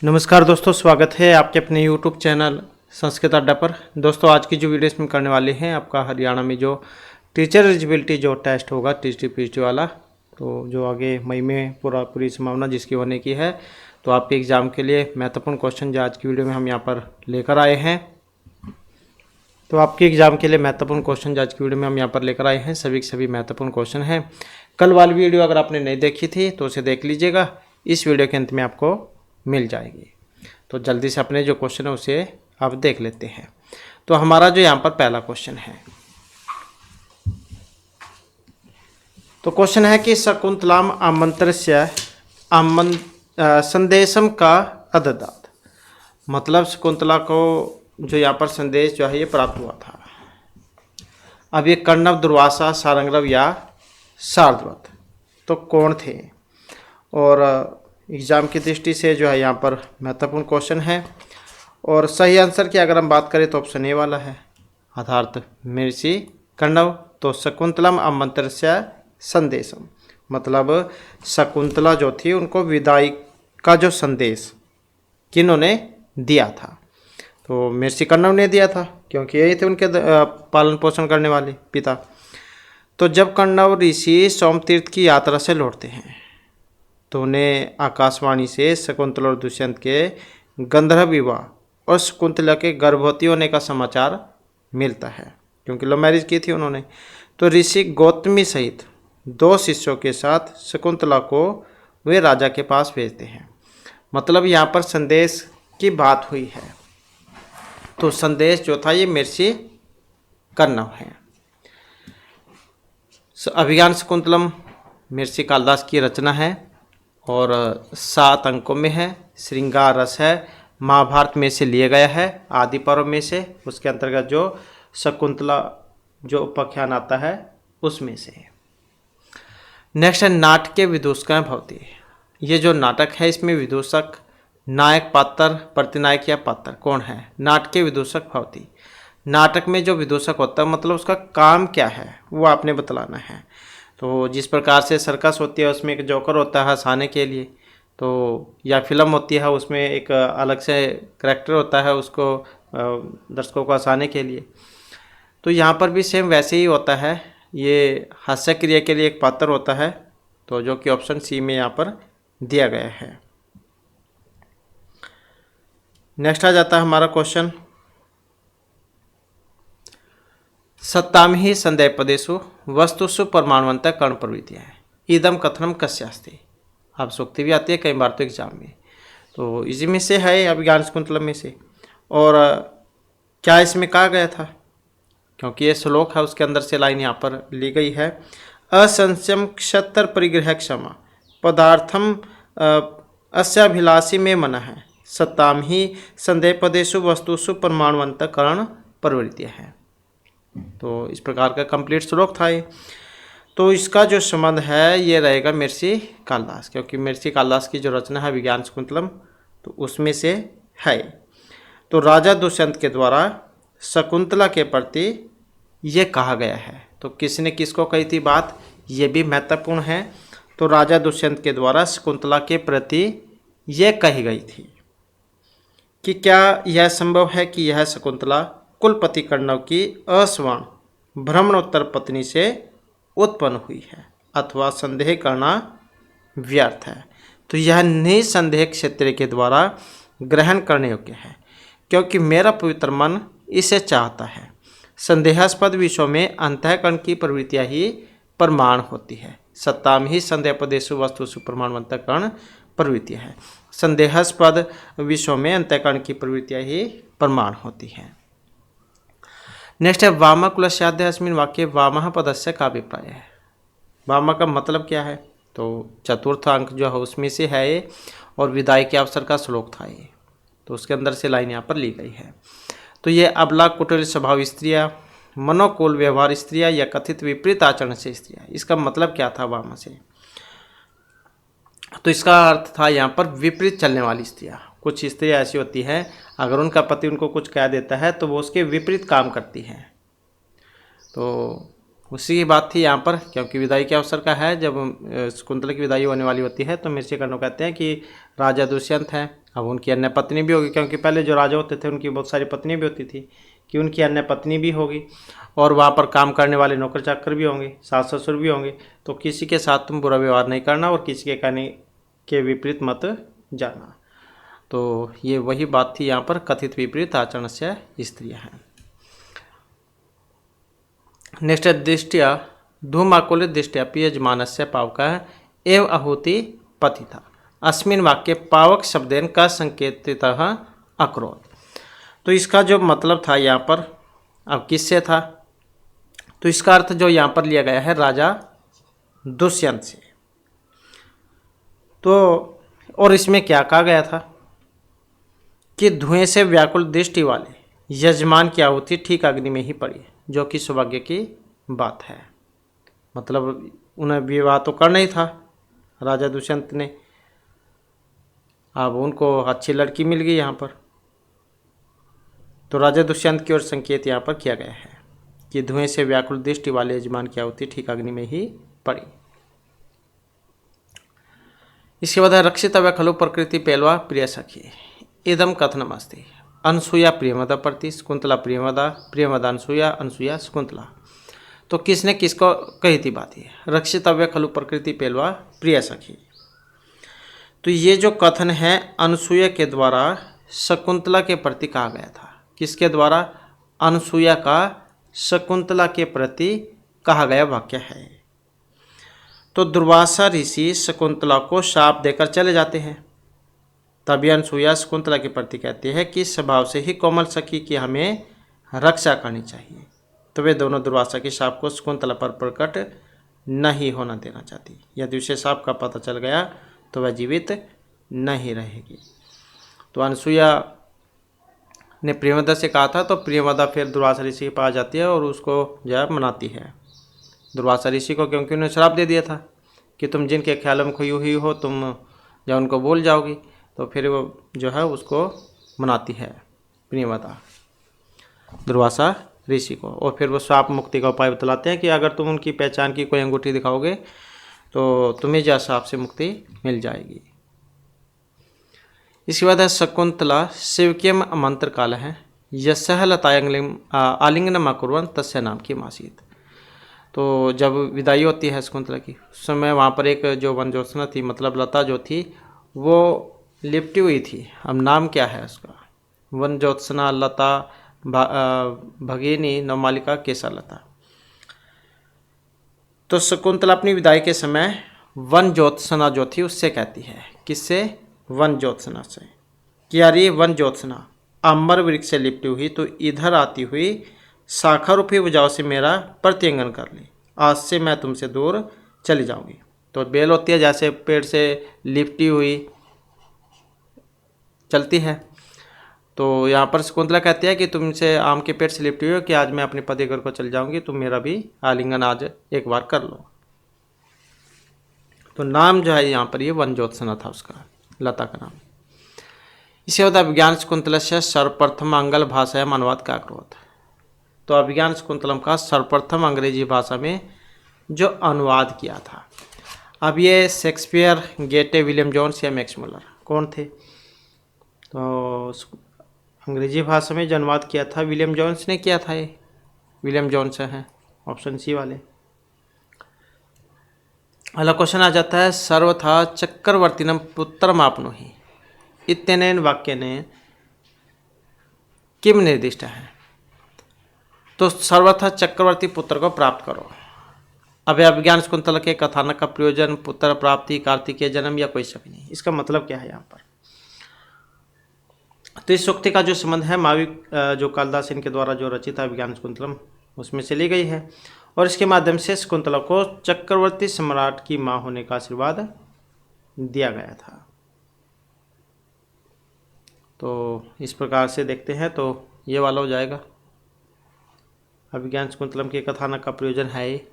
नमस्कार दोस्तों, स्वागत है आपके अपने YouTube चैनल संस्कृत अड्डा पर। दोस्तों आज की जो वीडियो इसमें करने वाले हैं, आपका हरियाणा में जो टीचर एलिजिबिलिटी जो टेस्ट होगा TTPT वाला, तो जो आगे मई में पूरी संभावना जिसकी होने की है, तो आपके एग्ज़ाम के लिए महत्वपूर्ण क्वेश्चन जो आज की वीडियो में हम यहाँ पर लेकर आए हैं। तो आपके एग्ज़ाम के लिए महत्वपूर्ण क्वेश्चन आज की वीडियो में हम यहाँ पर लेकर आए हैं। सभी के सभी महत्वपूर्ण क्वेश्चन हैं। कल वाली वीडियो अगर आपने नहीं देखी थी तो उसे देख लीजिएगा, इस वीडियो के अंत में आपको मिल जाएगी। तो जल्दी से अपने जो क्वेश्चन है उसे आप देख लेते हैं। तो हमारा जो यहाँ पर पहला क्वेश्चन है, तो क्वेश्चन है कि शकुंतलाम आमंत्रस्य संदेशम का अददात। मतलब शकुंतला को जो यहाँ पर संदेश जो है ये प्राप्त हुआ था। अब ये कर्णव, दुर्वासा, सारंगरव या शार्दूल तो कौन थे? और एग्ज़ाम की दृष्टि से जो है यहाँ पर महत्वपूर्ण क्वेश्चन है। और सही आंसर की अगर हम बात करें तो ऑप्शन ए वाला है, अर्थात महर्षि कर्णव। तो शकुंतलम आमंत्रस्य संदेशम, मतलब शकुंतला जो थी उनको विदाई का जो संदेश किन्होंने दिया था? तो महर्षि कर्णव ने दिया था, क्योंकि यही थे उनके पालन पोषण करने वाले पिता। तो जब कर्णव ऋषि सोमतीर्थ की यात्रा से लौटते हैं तो उन्हें आकाशवाणी से शकुंतला और दुष्यंत के गंधर्व विवाह और शकुंतला के गर्भवती होने का समाचार मिलता है, क्योंकि लव मैरिज की थी उन्होंने। तो ऋषि गौतमी सहित 2 शिष्यों के साथ शकुंतला को वे राजा के पास भेजते हैं। मतलब यहाँ पर संदेश की बात हुई है। तो संदेश जो था ये महर्षि कर्णव है। अभिज्ञान शकुंतलम महर्षि कालिदास की रचना है और 7 अंकों में है। श्रृंगार रस है, महाभारत में से लिया गया है, आदि पर्व में से। उसके अंतर्गत जो शकुंतला जो उपाख्यान आता है उसमें से। नेक्स्ट है नाटके विदूषकाएं भवती। ये जो नाटक है इसमें विदूषक, नायक, पात्र, प्रतिनायक या पात्र कौन है? नाटके विदूषक भवती। नाटक में जो विदूषक होता है मतलब उसका काम क्या है वो आपने बतलाना है। तो जिस प्रकार से सर्कस होती है उसमें एक जोकर होता है हंसाने के लिए, तो या फिल्म होती है उसमें एक अलग से करैक्टर होता है उसको दर्शकों को हंसाने के लिए। तो यहाँ पर भी सेम वैसे ही होता है। ये हास्य क्रिया के लिए एक पात्र होता है, तो जो कि ऑप्शन सी में यहाँ पर दिया गया है। नेक्स्ट आ जाता है हमारा क्वेश्चन, सत्ताम ही संदेहपदेषु वस्तुषु परमाणुवंत कर्ण प्रवृत्तियाँ है। इदम कथनम कस्यास्ति। अब सूक्ति भी आती है कई बार तो एग्जाम में, तो इसी में से है अभिज्ञान शकुंतलम में से। और क्या इसमें कहा गया था? क्योंकि ये श्लोक है उसके अंदर से लाइन यहाँ पर ली गई है। असंशयम क्षत्र परिग्रह क्षमा पदार्थम अस्याभिलाषी में मन है, सत्ताम ही संदेहपदेषु वस्तुषु परमाणुवंत कर्ण प्रवृत्तियाँ है। तो इस प्रकार का कंप्लीट श्लोक था ये। तो इसका जो संबंध है ये रहेगा महर्षि कालिदास, क्योंकि महर्षि कालिदास की जो रचना है विज्ञान शकुंतलम तो उसमें से है। तो राजा दुष्यंत के द्वारा शकुंतला के प्रति ये कहा गया है। तो किसने किसको कही थी बात, ये भी महत्वपूर्ण है। तो राजा दुष्यंत के द्वारा शकुंतला के प्रति ये कही गई थी कि क्या यह संभव है कि यह शकुंतला कुलपति कर्णव की असवर्ण भ्रमणोत्तर पत्नी से उत्पन्न हुई है, अथवा संदेह करना व्यर्थ है। तो यह निसंदेह क्षेत्र के द्वारा ग्रहण करने योग्य है, क्योंकि मेरा पवित्र मन इसे चाहता है। संदेहास्पद विषयों में अंतःकरण की प्रवृत्तियाँ ही प्रमाण होती है। सत्ताम ही संदेहपदेषु वस्तुषु प्रमाणवंत कर्ण प्रवृत्तियाँ है। संदेहास्पद विषयों में अंतःकरण की प्रवृत्तियाँ ही प्रमाण होती हैं। नेक्स्ट है वामा कुलस्याध्याय अस्मिन् वाक्ये वामः पदस्य का अभिप्राय है। वामा का मतलब क्या है? तो चतुर्थ अंक जो है उसमें से है ये, और विदाई के अवसर का श्लोक था ये, तो उसके अंदर से लाइन यहाँ पर ली गई है। तो ये अबला, कुटिल स्वभाव स्त्रियाँ, मनोकूल व्यवहार स्त्रियाँ या कथित विपरीत आचरण से स्त्रियाँ, इसका मतलब क्या था वामा से? तो इसका अर्थ था यहाँ पर विपरीत चलने वाली स्त्रियाँ। कुछ स्त्रियाँ ऐसी होती हैं अगर उनका पति उनको कुछ कह देता है तो वो उसके विपरीत काम करती हैं। तो उसी की बात थी यहाँ पर, क्योंकि विदाई के अवसर का है। जब शकुंतला की विदाई होने वाली होती है तो मृषिकर्ण कहते हैं कि राजा दुष्यंत हैं, अब उनकी अन्य पत्नी भी होगी, क्योंकि पहले जो राजा होते थे उनकी बहुत सारी पत्नी भी होती थी, कि उनकी अन्य पत्नी भी होगी और वहाँ पर काम करने वाले नौकर चाकर भी होंगे, सास ससुर भी होंगे। तो किसी के साथ तुम बुरा व्यवहार नहीं करना और किसी के कहने के विपरीत मत जाना। तो ये वही बात थी यहाँ पर, कथित विपरीत आचरण से स्त्रियाँ हैं। नेक्स्ट दृष्टिया धूमाकुल दृष्टिया यजमानस्य पावकः एव आहुति पतिता अस्मिन् वाक्ये पावक शब्देन का संकेतितः अकरोत्। तो इसका जो मतलब था यहाँ पर, अब किससे था, तो इसका अर्थ जो यहाँ पर लिया गया है राजा दुष्यंत से। तो और इसमें क्या कहा गया था कि धुएं से व्याकुल दृष्टि वाले यजमान की आहुति ठीक अग्नि में ही पड़ी, जो कि सौभाग्य की बात है। मतलब उन्हें विवाह तो करना ही था राजा दुष्यंत ने, अब उनको अच्छी लड़की मिल गई यहाँ पर। तो राजा दुष्यंत की ओर संकेत यहाँ पर किया गया है कि धुएं से व्याकुल दृष्टि वाले यजमान की आहुति ठीक अग्नि में ही पड़ी। इसके बाद है रक्षितव्य खलु प्रकृति पेलवा प्रिय सखी इदम कथनम अस्ति अनसुया प्रियमदा प्रति शकुंतला प्रियमदा प्रियमदा अनसुया अनसुया शकुंतला। तो किसने किसको कही थी बात ये, रक्षितव्य खलु प्रकृति पेलवा प्रिय सखी। तो ये जो कथन है अनसुया के द्वारा शकुंतला के प्रति कहा गया था। किसके द्वारा, अनसुया का शकुंतला के प्रति कहा गया वाक्य है। तो दुर्वासा ऋषि शकुंतला को शाप देकर चले जाते हैं, तभी अनसुया शकुंतला के प्रति कहती है कि स्वभाव से ही कोमल सखी की हमें रक्षा करनी चाहिए। तो वे दोनों दुर्वासा के शाप को शकुंतला पर प्रकट नहीं होना देना चाहती। यदि उसे शाप का पता चल गया तो वह जीवित नहीं रहेगी। तो अनसुया ने प्रियमदा से कहा था, तो प्रियमदा फिर दुर्वासा ऋषि के पास जाती है और उसको जो है मनाती है दुर्वासा ऋषि को, क्योंकि उन्हें श्राप दे दिया था कि तुम जिनके ख्यालों में खोई हुई हो तुम जब उनको भूल जाओगी। तो फिर वो जो है उसको मनाती है प्रियमदा दुर्वासा ऋषि को, और फिर वो श्राप मुक्ति का उपाय बतलाते हैं कि अगर तुम उनकी पहचान की कोई अंगूठी दिखाओगे तो तुम्हें जो श्राप से मुक्ति मिल जाएगी। इसके बाद है शकुंतला शिवकियम मंत्र काल है यस्सह लतायंगलिंग आलिंगनम अकुर्वन् तस्य नाम की मासीत। तो जब विदाई होती है शकुंतला की, उस समय वहाँ पर एक जो वन ज्योत्सना थी, मतलब लता जो थी वो लिपटी हुई थी। अब नाम क्या है उसका, वन ज्योत्सना लता भगिनी नवमालिका केसर लता। तो शकुंतला अपनी विदाई के समय वन ज्योत्सना जो थी उससे कहती है, किससे, वन ज्योत्सना से, कि यार ये वन ज्योत्सना अम्बर वृक्ष से लिपटी हुई, तो इधर आती हुई शाखा रूपी भुजाओं से मेरा प्रत्यंगन कर ली, आज से मैं तुमसे दूर चली जाऊंगी। तो बेल होती है जैसे पेड़ से लिपटी हुई चलती है, तो यहाँ पर शकुंतला कहती है कि तुमसे आम के पेड़ से लिपटी हुई हो कि आज मैं अपने पति घर को चली जाऊंगी, तुम मेरा भी आलिंगन आज एक बार कर लो। तो नाम जो है यहाँ पर ये वन ज्योत्सना था उसका, लता का नाम। इसे होता है अभिज्ञान शकुंतला से सर्वप्रथम आंग्ल भाषा में अनुवाद का अकरोध। तो अभिज्ञान शकुंतलम का सर्वप्रथम अंग्रेजी भाषा में जो अनुवाद किया था, अब ये शेक्सपियर, गेटे, विलियम जोन्स या मैक्स मुलर कौन थे, तो अंग्रेजी भाषा में जो अनुवाद किया था विलियम जोन्स ने किया था। ये विलियम जोन्स हैं, ऑप्शन सी वाले। अगला क्वेश्चन आ जाता है सर्वथा चक्रवर्तीनम पुत्रम आपनोहि इत्यनेन वाक्यनेन किम निर्दिष्ट है। तो सर्वथा चक्रवर्ती पुत्र को प्राप्त करो। अब अभिज्ञान शकुंतला के कथानक का प्रयोजन पुत्र प्राप्ति, कार्तिकेय जन्म या कोई सभी नहीं। इसका मतलब क्या है यहाँ पर, तो इस सूक्ति का जो संबंध है माविक जो कालिदास इनके द्वारा जो रचित है अभिज्ञान शकुंतलम उसमें से ली गई है, और इसके माध्यम से शकुंतला को चक्रवर्ती सम्राट की मां होने का आशीर्वाद दिया गया था। तो इस प्रकार से देखते हैं तो ये वाला हो जाएगा, अभिज्ञान शकुंतलम के कथानक का प्रयोजन है ये।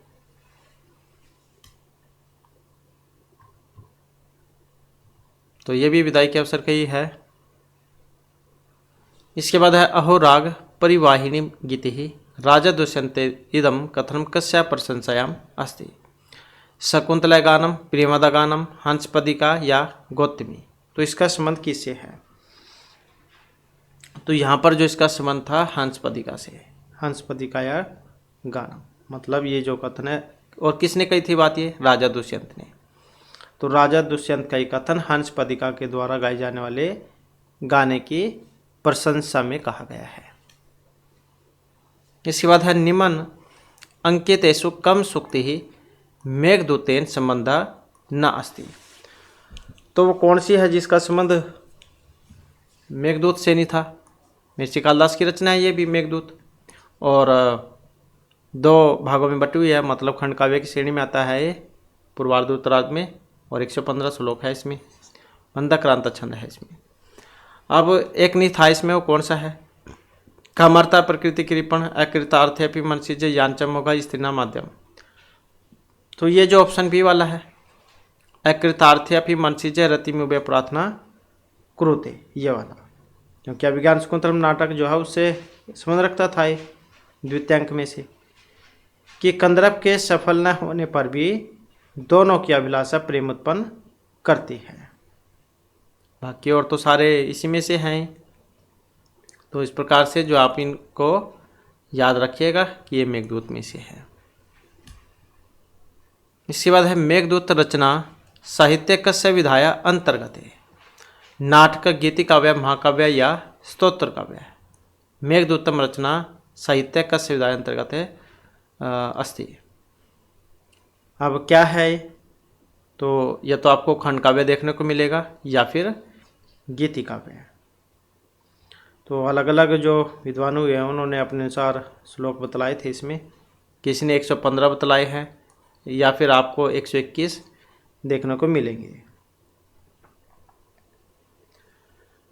तो ये भी विदाई के अवसर का ही है। इसके बाद है अहो राग परिवाहिनी गीति ही राजा दुष्यन्ते इदं कथनं कस्या प्रशंसायाम् अस्ति? शकुंतला गानम, प्रियमदा गानम, हंसपदिका या गौतमी? तो इसका संबंध किससे है? तो यहाँ पर जो इसका संबंध था हंसपदिका से, हंसपदिका या गानम, मतलब ये जो कथन है, और किसने कही थी बात? ये राजा दुष्यंत ने। तो राजा दुष्यंत का ये कथन हंसपदिका के द्वारा गाए जाने वाले गाने की प्रशंसा में कहा गया है। इसके बाद है निम्न अंकितेषु कम सूक्ति ही मेघदूतेन संबंधा न अस्ति? तो वो कौन सी है जिसका संबंध मेघदूत से नहीं था? महर्षि कालिदास की रचना है ये भी मेघदूत, और 2 भागों में बटी हुई है, मतलब खंड काव्य की श्रेणी में आता है ये, पूर्वार्ध उत्तरार्ध में, और 115 श्लोक है इसमें, मंदक्रांत छंद है इसमें। अब एक नहीं था इसमें, वो कौन सा है? कामर्ता प्रकृति कृपण अकृतार्थेपि मनसिज यांचम होगा स्त्रीना माध्यम। तो ये जो ऑप्शन बी वाला है, अकृतार्थेपि मनसिज रतिमुभे प्रार्थना कुरुते, ये वाला, क्योंकि अभिज्ञान शकुंतलम नाटक जो है उससे संबंध रखता था ये द्वितीयांक में से, कि कंदर्प के सफल न होने पर भी दोनों की अभिलाषा प्रेम उत्पन्न करती है। बाकी और तो सारे इसी में से हैं। तो इस प्रकार से जो आप इनको याद रखिएगा कि ये मेघदूत में से है। इसके बाद है मेघदूत रचना साहित्य कस्य विधाया अंतर्गत है? नाटक, गीति काव्य, महाकाव्य या स्तोत्र काव्य? मेघदूतम रचना साहित्य कस्य विधाया अंतर्गत है अस्ति। अब क्या है? तो यह तो आपको खंड काव्य देखने को मिलेगा या फिर गीति काव्य। तो अलग अलग जो विद्वान हुए हैं उन्होंने अपने अनुसार श्लोक बतलाए थे इसमें, किसी ने 115 बतलाए हैं या फिर आपको 121 देखने को मिलेंगे।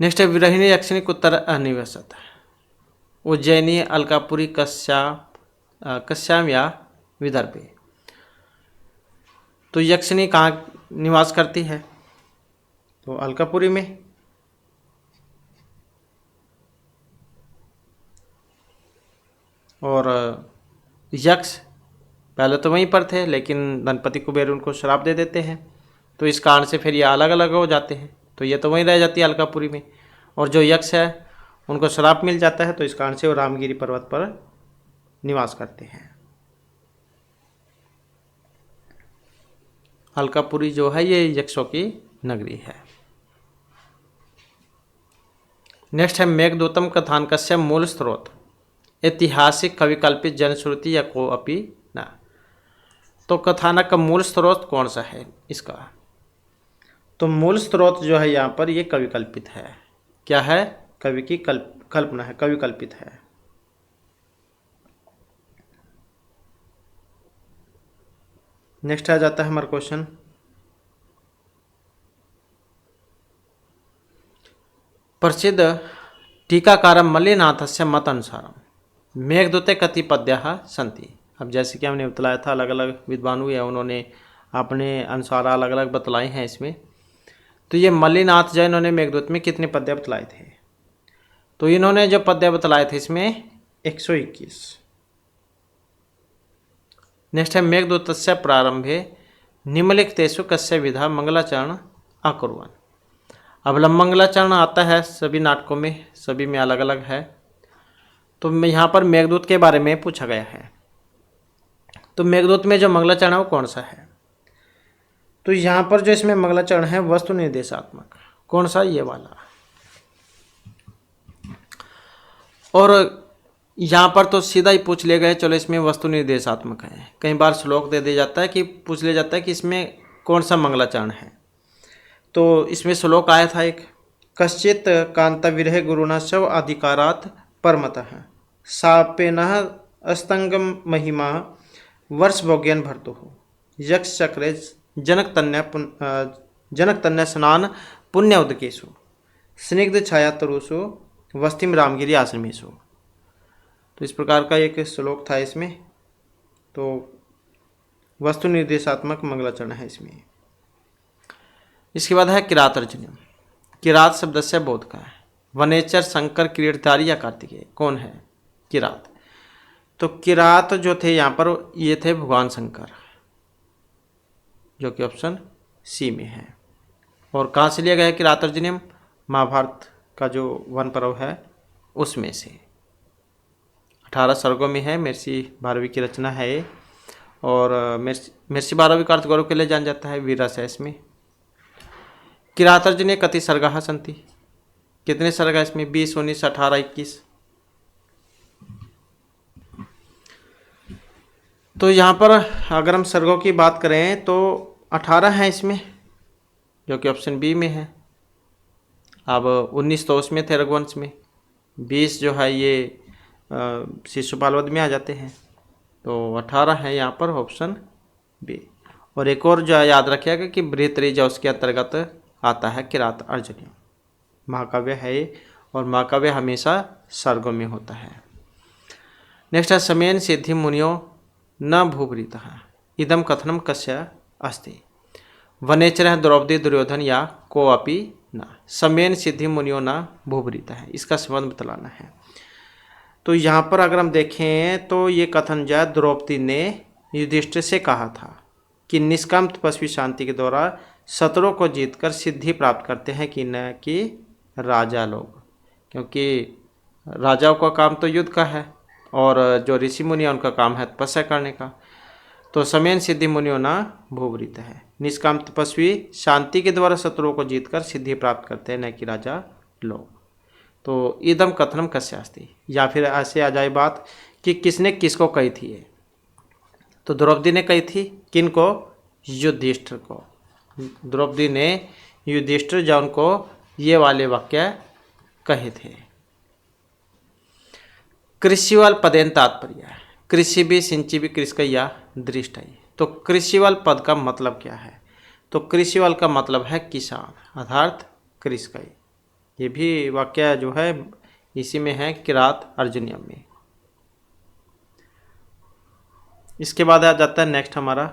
नेक्स्ट है विरहिणी यक्षिणी उत्तर अनिवसत, उज्जैनी, अलकापुरी, कश्याम या विदर्भे? तो यक्षिणी कहाँ निवास करती है? तो अलकापुरी में। और यक्ष पहले तो वहीं पर थे, लेकिन धनपति कुबेर उनको श्राप दे देते हैं, तो इस कारण से फिर ये अलग अलग हो जाते हैं। तो ये तो वहीं रह जाती है अलकापुरी में, और जो यक्ष है उनको श्राप मिल जाता है, तो इस कारण से वो रामगिरी पर्वत पर निवास करते हैं। अलकापुरी जो है ये यक्षों की नगरी है। नेक्स्ट है मेघदूतम कथानकस्य मूल स्रोत? ऐतिहासिक, कविकल्पित, जनश्रुति या को अपि न? तो कथानक का मूल स्रोत कौन सा है इसका? तो मूल स्रोत जो है यहाँ पर ये कविकल्पित है। क्या है? कवि की कल्पना है, कविकल्पित है। नेक्स्ट आ जाता है हमारा क्वेश्चन, प्रसिद्ध टीकाकार मल्लिनाथस्य मत अनुसार मेघदूते कति पद्याः सन्ति? अब जैसे कि हमने बतलाया था, अलग अलग विद्वान हुए हैं, उन्होंने अपने अनुसार अलग अलग बतलाए हैं इसमें। तो ये मल्लिनाथ जो इन्होंने मेघदूत में कितने पद्य बतलाए थे? तो इन्होंने जो पद्य बतलाए थे इसमें 121। नेक्स्ट है मेघदूतस्य प्रारंभे निम्नलिखितेषु कस्य विधा मंगलाचरण अकुर्वन्? अब मंगलाचरण आता है सभी नाटकों में, सभी में अलग अलग है। तो यहाँ पर मेघदूत के बारे में पूछा गया है। तो मेघदूत में जो मंगलाचरण है वो कौन सा है? तो यहाँ पर जो इसमें मंगलाचरण है वस्तु निर्देशात्मक, कौन सा? ये वाला। और यहाँ पर तो सीधा ही पूछ ले गए, चलो इसमें वस्तु निर्देशात्मक है। कई बार श्लोक दे दिया जाता है कि पूछ लिया जाता है कि इसमें कौन सा मंगलाचरण है। तो इसमें श्लोक आया था एक, कश्चित कांता विरह गुरुना शव अधिकारात परमतः सापेनः अस्तंगम महिमा वर्ष भोग्यन भर्तु यक्ष चक्रे जनक तन्या स्नान पुण्य उदकेशु स्निग्ध छाया तरुषु वस्तिम रामगिरी आश्रमेशु। तो इस प्रकार का एक श्लोक था इसमें। तो वस्तु निर्देशात्मक मंगलाचरण है इसमें। इसके बाद है किरात रचना। किरात शब्द से बोध का है। वनेचर, शंकर, किरीटधारी या कार्तिकेय? कौन है किरात? तो किरात जो थे यहाँ पर ये थे भगवान शंकर, जो कि ऑप्शन सी में है। और कहाँ से लिया गया है किरात अर्जुनियम? महाभारत का जो वन पर्व है उसमें से। 18 सर्गों में है, महर्षि भारवी की रचना है ये। और महर्षि भारवी का अर्थ गौरव के लिए जान जाता है, वीररस है इसमें। किरात अर्जुनीय कति सर्गाः सन्ति, कितने सर्ग है इसमें? 20, 19, 18, 21। तो यहाँ पर अगर हम सर्गों की बात करें तो 18 हैं इसमें, जो कि ऑप्शन बी में है। अब 19 तो उसमें थे रघुवंश में, 20 जो है ये शिशुपाल वध में आ जाते हैं, तो 18 है यहाँ पर ऑप्शन बी। और एक और जो है याद रखिएगा कि बृहत्तरीजा उसके अंतर्गत आता है किरात अर्जुनीय। महाकाव्य है ये, और महाकाव्य हमेशा सर्गों में होता है। नेक्स्ट है समेन सिद्धि मुनियो न भूभृतः इदम कथनम कस्य अस्ति, वनेचर द्रौपदी दुर्योधन या को अपि न, समेन सिद्धि मुनियो न भूभृतः, इसका संबंध बतलाना है। तो यहाँ पर अगर हम देखें तो ये कथन जो है द्रौपदी ने युधिष्ठिर से कहा था कि निष्काम तपस्वी शांति के द्वारा शत्रुओं को जीतकर सिद्धि प्राप्त करते हैं कि न कि राजा लोग, क्योंकि राजाओं का काम तो युद्ध का है और जो ऋषि मुनि उनका काम है तपस्या करने का। तो समेन सिद्धि मुनियो ना भूभृत है, निष्काम तपस्वी शांति के द्वारा शत्रुओं को जीतकर सिद्धि प्राप्त करते हैं, न कि राजा लोग। तो इदम कथनम कस्य अस्ति, या फिर ऐसे आ जाए बात कि किसने किसको कही थी ये, तो द्रौपदी ने कही थी, किन को? युधिष्ठिर को। द्रौपदी ने युधिष्ठिर जौन को ये वाले वाक्य कहे थे। कृषिवल पदेन तात्पर्य, कृषि भी सिंची भी कृषकया दृष्टि। तो कृषिवल पद का मतलब क्या है? तो कृषिवल का मतलब है किसान, अर्थात कृषकई। ये भी वाक्य जो है इसी में है किरात अर्जुनियम में। इसके बाद आ जाता है नेक्स्ट हमारा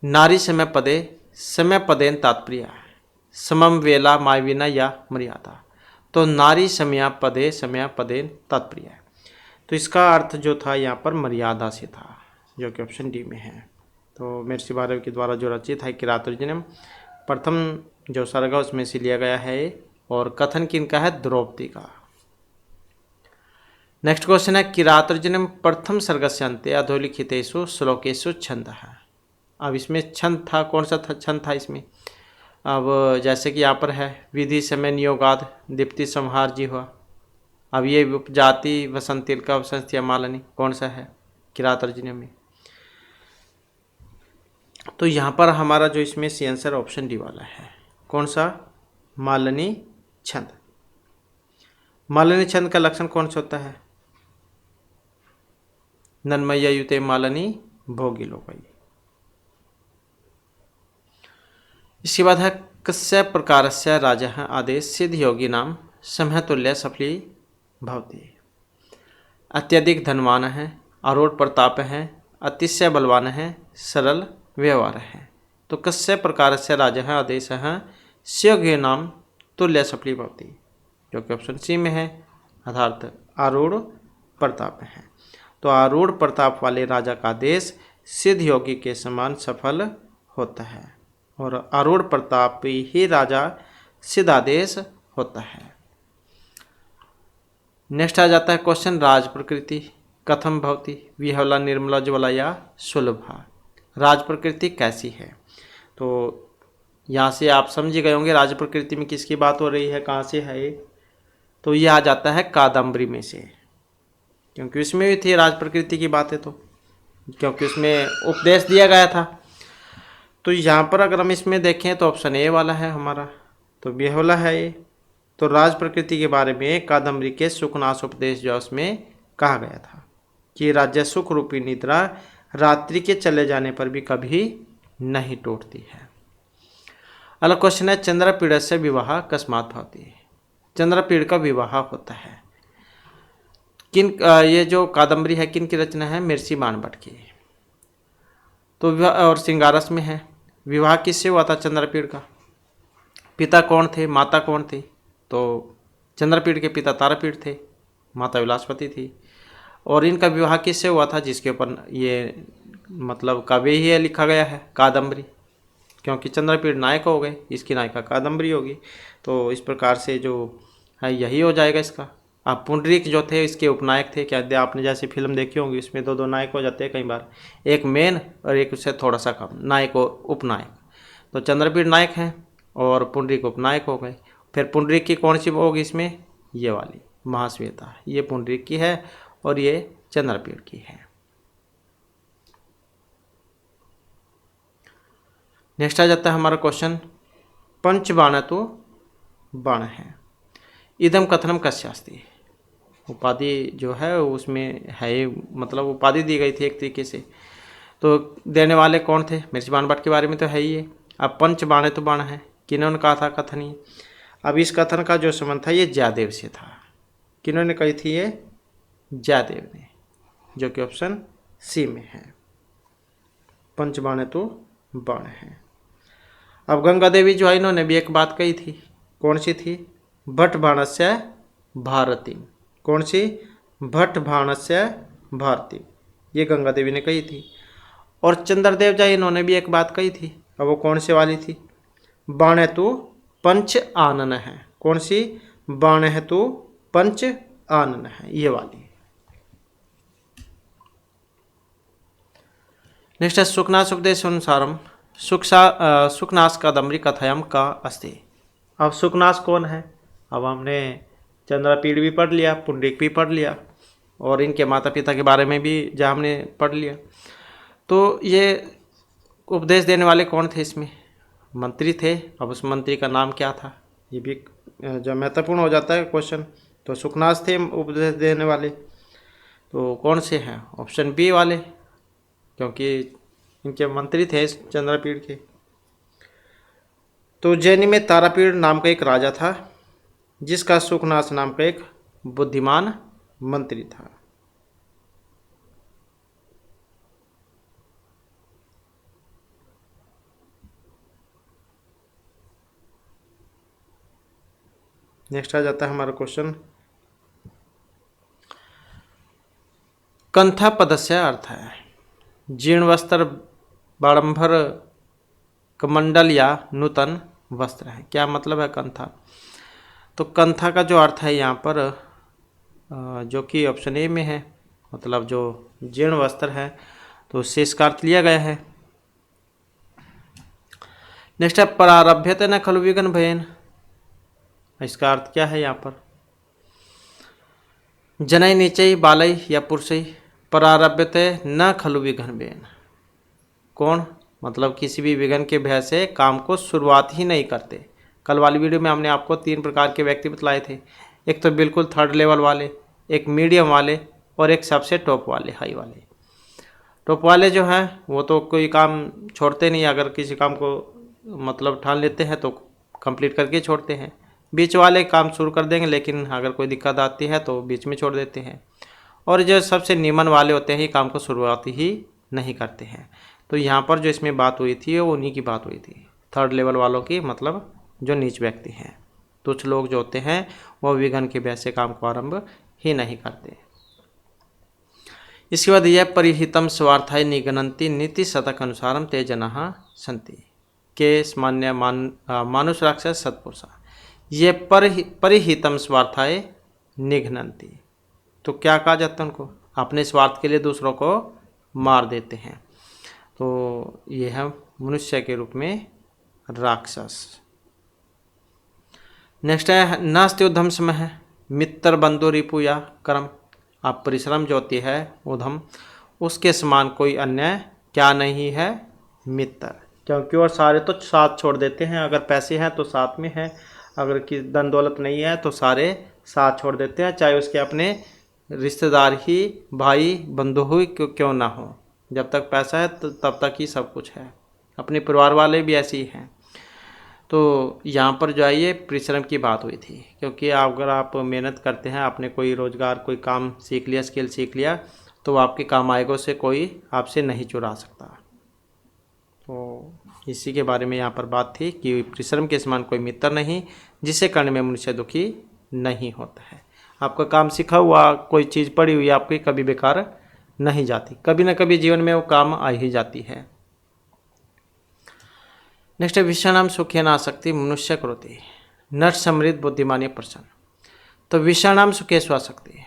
नारी समय पदे, समय पदेन तात्पर्य, समम वेला मायविना या मर्यादा। तो नारी समया पदेन तात्पर्य, तो इसका अर्थ जो था यहाँ पर मर्यादा से था, जो कि ऑप्शन डी में है। तो महर्षि भारवी के द्वारा जो रचित है किरात अर्जुनियम, प्रथम जो सर्ग है उसमें से लिया गया है, और कथन किनका है? द्रौपदी का। नेक्स्ट क्वेश्चन है किरात अर्जुनियम प्रथम सर्गस्य अन्ते अधोलिखितेषु श्लोकेषु छन्दः। अब इसमें छंद था, कौन सा था छंद था इसमें? अब जैसे कि यहाँ पर है विधि समय नियोगाद दीप्ति संहार जी हुआ। अब ये उपजाति वसंतिल का वसंतिया मालनी कौन सा है किरात अर्जुनियम में? तो यहाँ पर हमारा जो इसमें सी आंसर ऑप्शन डी वाला है, कौन सा? मालनी छंद। मालनी छंद का लक्षण कौन सा होता है? नन्मय्या युते मालनी भोगी लोकई। इसके बाद है कस्य प्रकारस्य राजः आदेश सिद्ध योगी नाम समयतुल्य सफली भवति। अत्यधिक धनवान है, आरूढ़ प्रताप है, अतिशय बलवान है, सरल व्यवहार है। तो कस्य प्रकारस्य राजः आदेशः योगी नाम तुल्य सफली भवति, जो कि ऑप्शन सी में है, अर्थात आरूढ़ प्रताप है। तो आरूढ़ प्रताप वाले राजा का आदेश सिद्ध योगी के समान सफल होता है, और आरूढ़ प्रताप ही राजा सिद्धादेश होता है। नेक्स्ट आ जाता है क्वेश्चन राज प्रकृति कथम भवति विहवला निर्मला ज्वला या सुलभा। राज प्रकृति कैसी है? तो यहाँ से आप समझ गए होंगे राज प्रकृति में किसकी बात हो रही है, कहाँ से है ये? तो ये आ जाता है कादम्बरी में से, क्योंकि उसमें भी थी राज प्रकृति की बातें, तो क्योंकि उसमें उपदेश दिया गया था। तो यहाँ पर अगर हम इसमें देखें तो ऑप्शन ए वाला है हमारा, तो बेहुला है ये। तो राज प्रकृति के बारे में कादम्बरी के सुखनाश उपदेश जो उसमें कहा गया था कि राज्य सुख रूपी निद्रा रात्रि के चले जाने पर भी कभी नहीं टूटती है। अगला क्वेश्चन है चंद्रपीड़ से विवाह कस्मात भवति। चंद्रपीड़ का विवाह होता है किन? ये जो कादम्बरी है किन की रचना है? महर्षि बाणभट्ट की। तो विवाह और श्रृंगारस में है। विवाह किससे हुआ था चंद्रपीड़ का? पिता कौन थे, माता कौन थी? तो चंद्रपीड़ के पिता तारापीड़ थे, माता विलासवती थी। और इनका विवाह किससे हुआ था, जिसके ऊपर ये मतलब काव्य ही लिखा गया है, कादम्बरी, क्योंकि चंद्रपीड़ नायक हो गए, इसकी नायिका कादम्बरी होगी। तो इस प्रकार से जो है यही हो जाएगा इसका। अब पुंडरीक जो थे इसके उपनायक थे। क्या आपने जैसे फिल्म देखी होंगी, इसमें दो नायक हो जाते हैं कई बार, एक मेन और एक उससे थोड़ा सा कम, नायक और उपनायक। तो चंद्रपीड़ नायक हैं और पुंडरीक उपनायक हो गए। फिर पुंडरीक की कौन सी होगी इसमें, ये वाली महाश्वेता, ये पुंडरीक की है और ये चंद्रपीड़ की है। नेक्स्ट आ जाता है हमारा क्वेश्चन, पंचबाण तो बाण है, इदम कथनम कस्यास्ति। उपाधि जो है उसमें है, मतलब उपाधि दी गई थी एक तरीके से। तो देने वाले कौन थे, मिर्चबाण भट्ट के बारे में तो है ही है। अब पंचबाण तो बाण है, किन्होंने कहा था कथन ये। अब इस कथन का जो संबंध था ये जयदेव से था। किन्होंने कही थी ये, जयदेव ने, जो कि ऑप्शन सी में है, पंचबाण तो बाण है। अब गंगा देवी जो है इन्होंने भी एक बात कही थी, कौन सी थी, भट्ट बाणस्य भारती। कौन सी, भट्ट बाणस्य भारती, ये गंगा देवी ने कही थी। और चंद्रदेव जी इन्होंने भी एक बात कही थी। अब वो कौन से वाली थी, बाण हेतु पंच आनन है। कौन सी, बाण हेतु पंच आनन है, ये वाली। नेक्स्ट है सुखनाथ सुखदेश अनुसारम सुखनाश कादम्बरी कथायाम का अस्ति। अब सुखनाश कौन है, अब हमने चंद्रपीड़ भी पढ़ लिया, पुंडरीक भी पढ़ लिया और इनके माता पिता के बारे में भी जहाँ हमने पढ़ लिया। तो ये उपदेश देने वाले कौन थे, इसमें मंत्री थे। अब उस मंत्री का नाम क्या था, ये भी जो महत्वपूर्ण हो जाता है क्वेश्चन। तो सुखनाश थे उपदेश देने वाले। तो कौन से हैं, ऑप्शन बी वाले, क्योंकि इनके मंत्री थे चंद्रपीड़ के। तो उज्जैनी में तारापीड़ नाम का एक राजा था, जिसका सुखनाश नाम का एक बुद्धिमान मंत्री था। नेक्स्ट आ जाता है हमारा क्वेश्चन, कंथा पदस्य अर्थ है, जीर्ण वस्त्र, बाड़ंबर कमंडल या नूतन वस्त्र है। क्या मतलब है कंथा, तो कंथा का जो अर्थ है यहाँ पर जो कि ऑप्शन ए में है, मतलब जो जीर्ण वस्त्र है, तो उससे इसका अर्थ लिया गया है। नेक्स्ट है प्रारभ्यते न खलु विघ्न भयेन, इसका अर्थ क्या है यहाँ पर, जनई नीचई बालई या पुरुषई प्रारभ्यते न खलु विघ्न भयेन। कौन, मतलब किसी भी विघ्न के भय से काम को शुरुआत ही नहीं करते। कल वाली वीडियो में हमने आपको 3 प्रकार के व्यक्ति बतलाए थे, एक तो बिल्कुल थर्ड लेवल वाले, एक मीडियम वाले और एक सबसे टॉप वाले, हाई वाले। टॉप वाले जो हैं वो तो कोई काम छोड़ते नहीं, अगर किसी काम को मतलब ठान लेते हैं तो कंप्लीट करके छोड़ते हैं। बीच वाले काम शुरू कर देंगे, लेकिन अगर कोई दिक्कत आती है तो बीच में छोड़ देते हैं। और जो सबसे निम्न वाले होते हैं, काम को शुरुआत ही नहीं करते हैं। तो यहाँ पर जो इसमें बात हुई थी वो उन्हीं की बात हुई थी, थर्ड लेवल वालों की, मतलब जो नीच व्यक्ति हैं, तुच्छ लोग जो होते हैं वो विघ्न के भय से काम को आरंभ ही नहीं करते। इसके बाद यह परिहितम स्वार्थाय निगनंती नीति शतक अनुसारम ते जनाः सन्ति के मान्य मानुष राक्षस सत्पुरुषा। ये परिहितम स्वार्थाय निघ्नन्ति, तो क्या कहा जाता है उनको, अपने स्वार्थ के लिए दूसरों को मार देते हैं। तो ये है मनुष्य के रूप में राक्षस। नेक्स्ट है नास्ति उद्धम समय मित्र बंधु रिपु या कर्म। आप परिश्रम जो होती है उद्धम, उसके समान कोई अन्य क्या नहीं है, मित्र। क्योंकि और सारे तो साथ छोड़ देते हैं, अगर पैसे हैं तो साथ में हैं, अगर कि धन दौलत नहीं है तो सारे साथ छोड़ देते हैं, चाहे उसके अपने रिश्तेदार ही, भाई बंधु ही क्यों ना हो। जब तक पैसा है तो तब तक ही सब कुछ है। अपने परिवार वाले भी ऐसे ही हैं। तो यहाँ पर जो है ये परिश्रम की बात हुई थी, क्योंकि अगर आप मेहनत करते हैं, आपने कोई रोज़गार कोई काम सीख लिया, स्किल सीख लिया, तो आपके काम आएगा, उससे कोई आपसे नहीं चुरा सकता। तो इसी के बारे में यहाँ पर बात थी कि परिश्रम के समान कोई मित्र नहीं, जिसे करने में मनुष्य दुखी नहीं होता है। आपका काम सीखा हुआ कोई चीज़ पड़ी हुई आपकी कभी बेकार नहीं जाती, कभी ना कभी जीवन में वो काम आ ही जाती है। नेक्स्ट है विषाणाम सुखेन आसक्ति मनुष्य करोति नट समृद्ध बुद्धिमानी प्रसन्न। तो विषाणाम सुखेषु आसक्ति,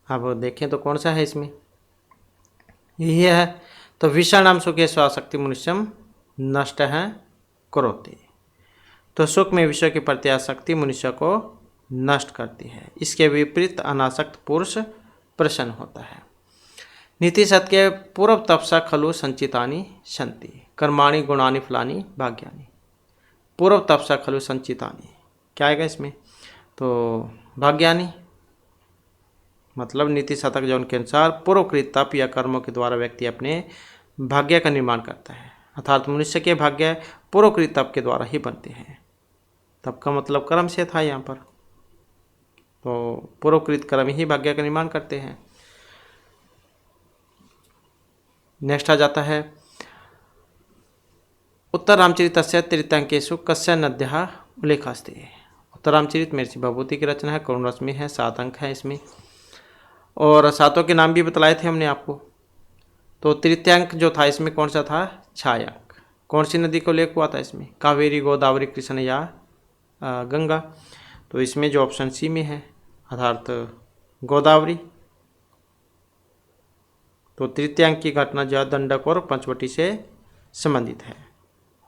अब देखें तो कौन सा है इसमें, यही है। तो विषाणाम सुखेषु आसक्ति मनुष्यम नष्ट है करोति, तो सुख में विषय के प्रति आसक्ति मनुष्य को नष्ट करती है। इसके विपरीत अनासक्त पुरुष प्रसन्न होता है। नीति सत्य पूर्व तपसा खलु संचितानि सन्ति कर्माणि गुणानि फलानि भाग्यानि। पूर्व तपसा खलु संचितानि क्या आएगा इसमें, तो भाग्यानि मतलब नीति शतक जौन के अनुसार पूर्वकृत तप या कर्मों के द्वारा व्यक्ति अपने भाग्य का निर्माण करता है, अर्थात मनुष्य के भाग्य पूर्वकृत तप के द्वारा ही बनते हैं। तप का मतलब कर्म से था यहाँ पर, तो पूर्वकृत कर्म ही भाग्य का निर्माण करते हैं। नेक्स्ट आ जाता है उत्तर रामचरितस्य तृतीयांकेषु कस्य नद्यः उल्लेखास्ति। उत्तर रामचरित महर्षि भभूति की रचना है, करुण रस में है, 7 अंक है इसमें, और 7 के नाम भी बतलाए थे हमने आपको। तो तृतीयांक जो था इसमें कौन सा था, छायांक। कौन सी नदी को उल्लेख हुआ था इसमें, कावेरी गोदावरी कृष्ण या गंगा। तो इसमें जो ऑप्शन सी में है अर्थात गोदावरी। तो तृतीयांक की घटना जो दंडक और पंचवटी से संबंधित है।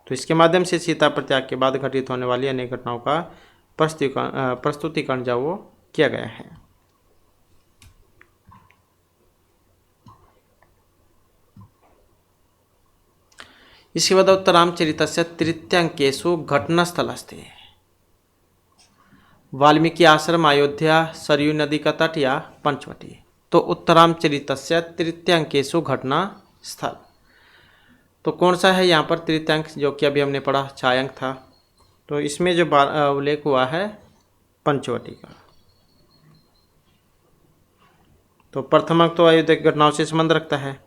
तो इसके माध्यम से सीता प्रत्याग के बाद घटित होने वाली अनेक घटनाओं का प्रस्तुतिकरण जो वो किया गया है। इसके बाद उत्तर रामचरितस्य तृतीयांकेषु घटनास्थलस्ति। वाल्मीकि आश्रम, अयोध्या, सरयू नदी का तट या पंचवटी। तो उत्तरामचरितस्य तृतीयांकेषु घटना स्थल, तो कौन सा है यहाँ पर तृतीयांक, जो कि अभी हमने पढ़ा छायांक था। तो इसमें जो उल्लेख हुआ है पंचवटी का। तो प्रथम अंक तो अयोध्या की घटनाओं से संबंध रखता है,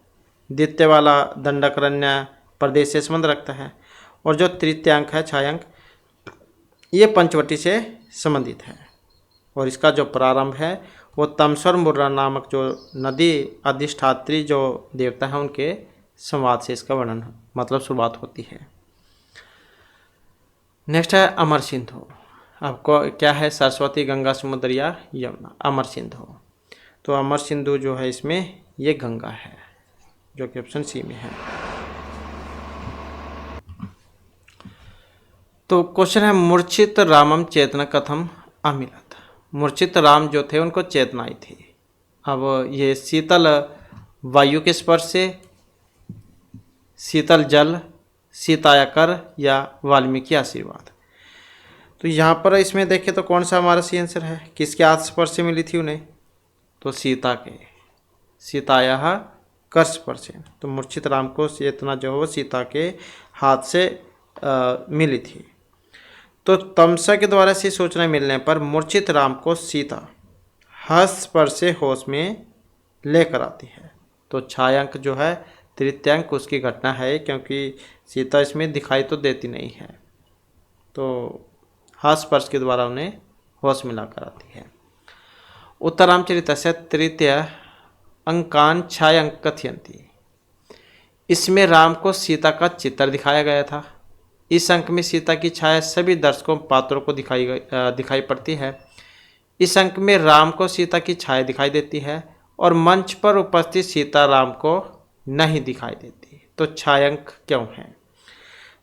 द्वितीय वाला दंडकारण्य प्रदेश से संबंध रखता है, और जो तृतीयांक है छायांक ये पंचवटी से संबंधित है। और इसका जो प्रारंभ है वो तमस्वर मुर्रा नामक जो नदी अधिष्ठात्री जो देवता है उनके संवाद से इसका वर्णन मतलब शुरुआत होती है। नेक्स्ट है अमर सिंधु। आपको क्या है, सरस्वती, गंगा, समुद्र या यमुना। अमर सिंधु, तो अमर सिंधु जो है इसमें ये गंगा है, जो कि ऑप्शन सी में है। तो क्वेश्चन है मूर्छित रामम चेतना कथम अमिलत। मूर्छित राम जो थे उनको चेतना आई थी। अब ये शीतल वायु के स्पर्श से, शीतल जल, सीतायाकर या वाल्मीकि आशीर्वाद। तो यहाँ पर इसमें देखें तो कौन सा हमारा सी आंसर है, किसके हाथ स्पर्श से मिली थी उन्हें, तो सीता के, सीताया कर स्पर्श। तो मूर्छित राम को चेतना जो है वो सीता के हाथ से मिली थी। तो तमसा के द्वारा से सूचना मिलने पर मूर्छित राम को सीता हस्त स्पर्श से होश में लेकर आती है। तो छायांक जो है तृतीयांक उसकी घटना है, क्योंकि सीता इसमें दिखाई तो देती नहीं है, तो हस्त स्पर्श के द्वारा उन्हें होश में लाकर आती है। उत्तर रामचरितस्य तृतीय अंकान छायांक कथयन्ति। इसमें राम को सीता का चित्र दिखाया गया था। इस अंक में सीता की छाया सभी दर्शकों पात्रों को दिखाई पड़ती है। इस अंक में राम को सीता की छाया दिखाई देती है और मंच पर उपस्थित सीता राम को नहीं दिखाई देती। तो छायांक क्यों है,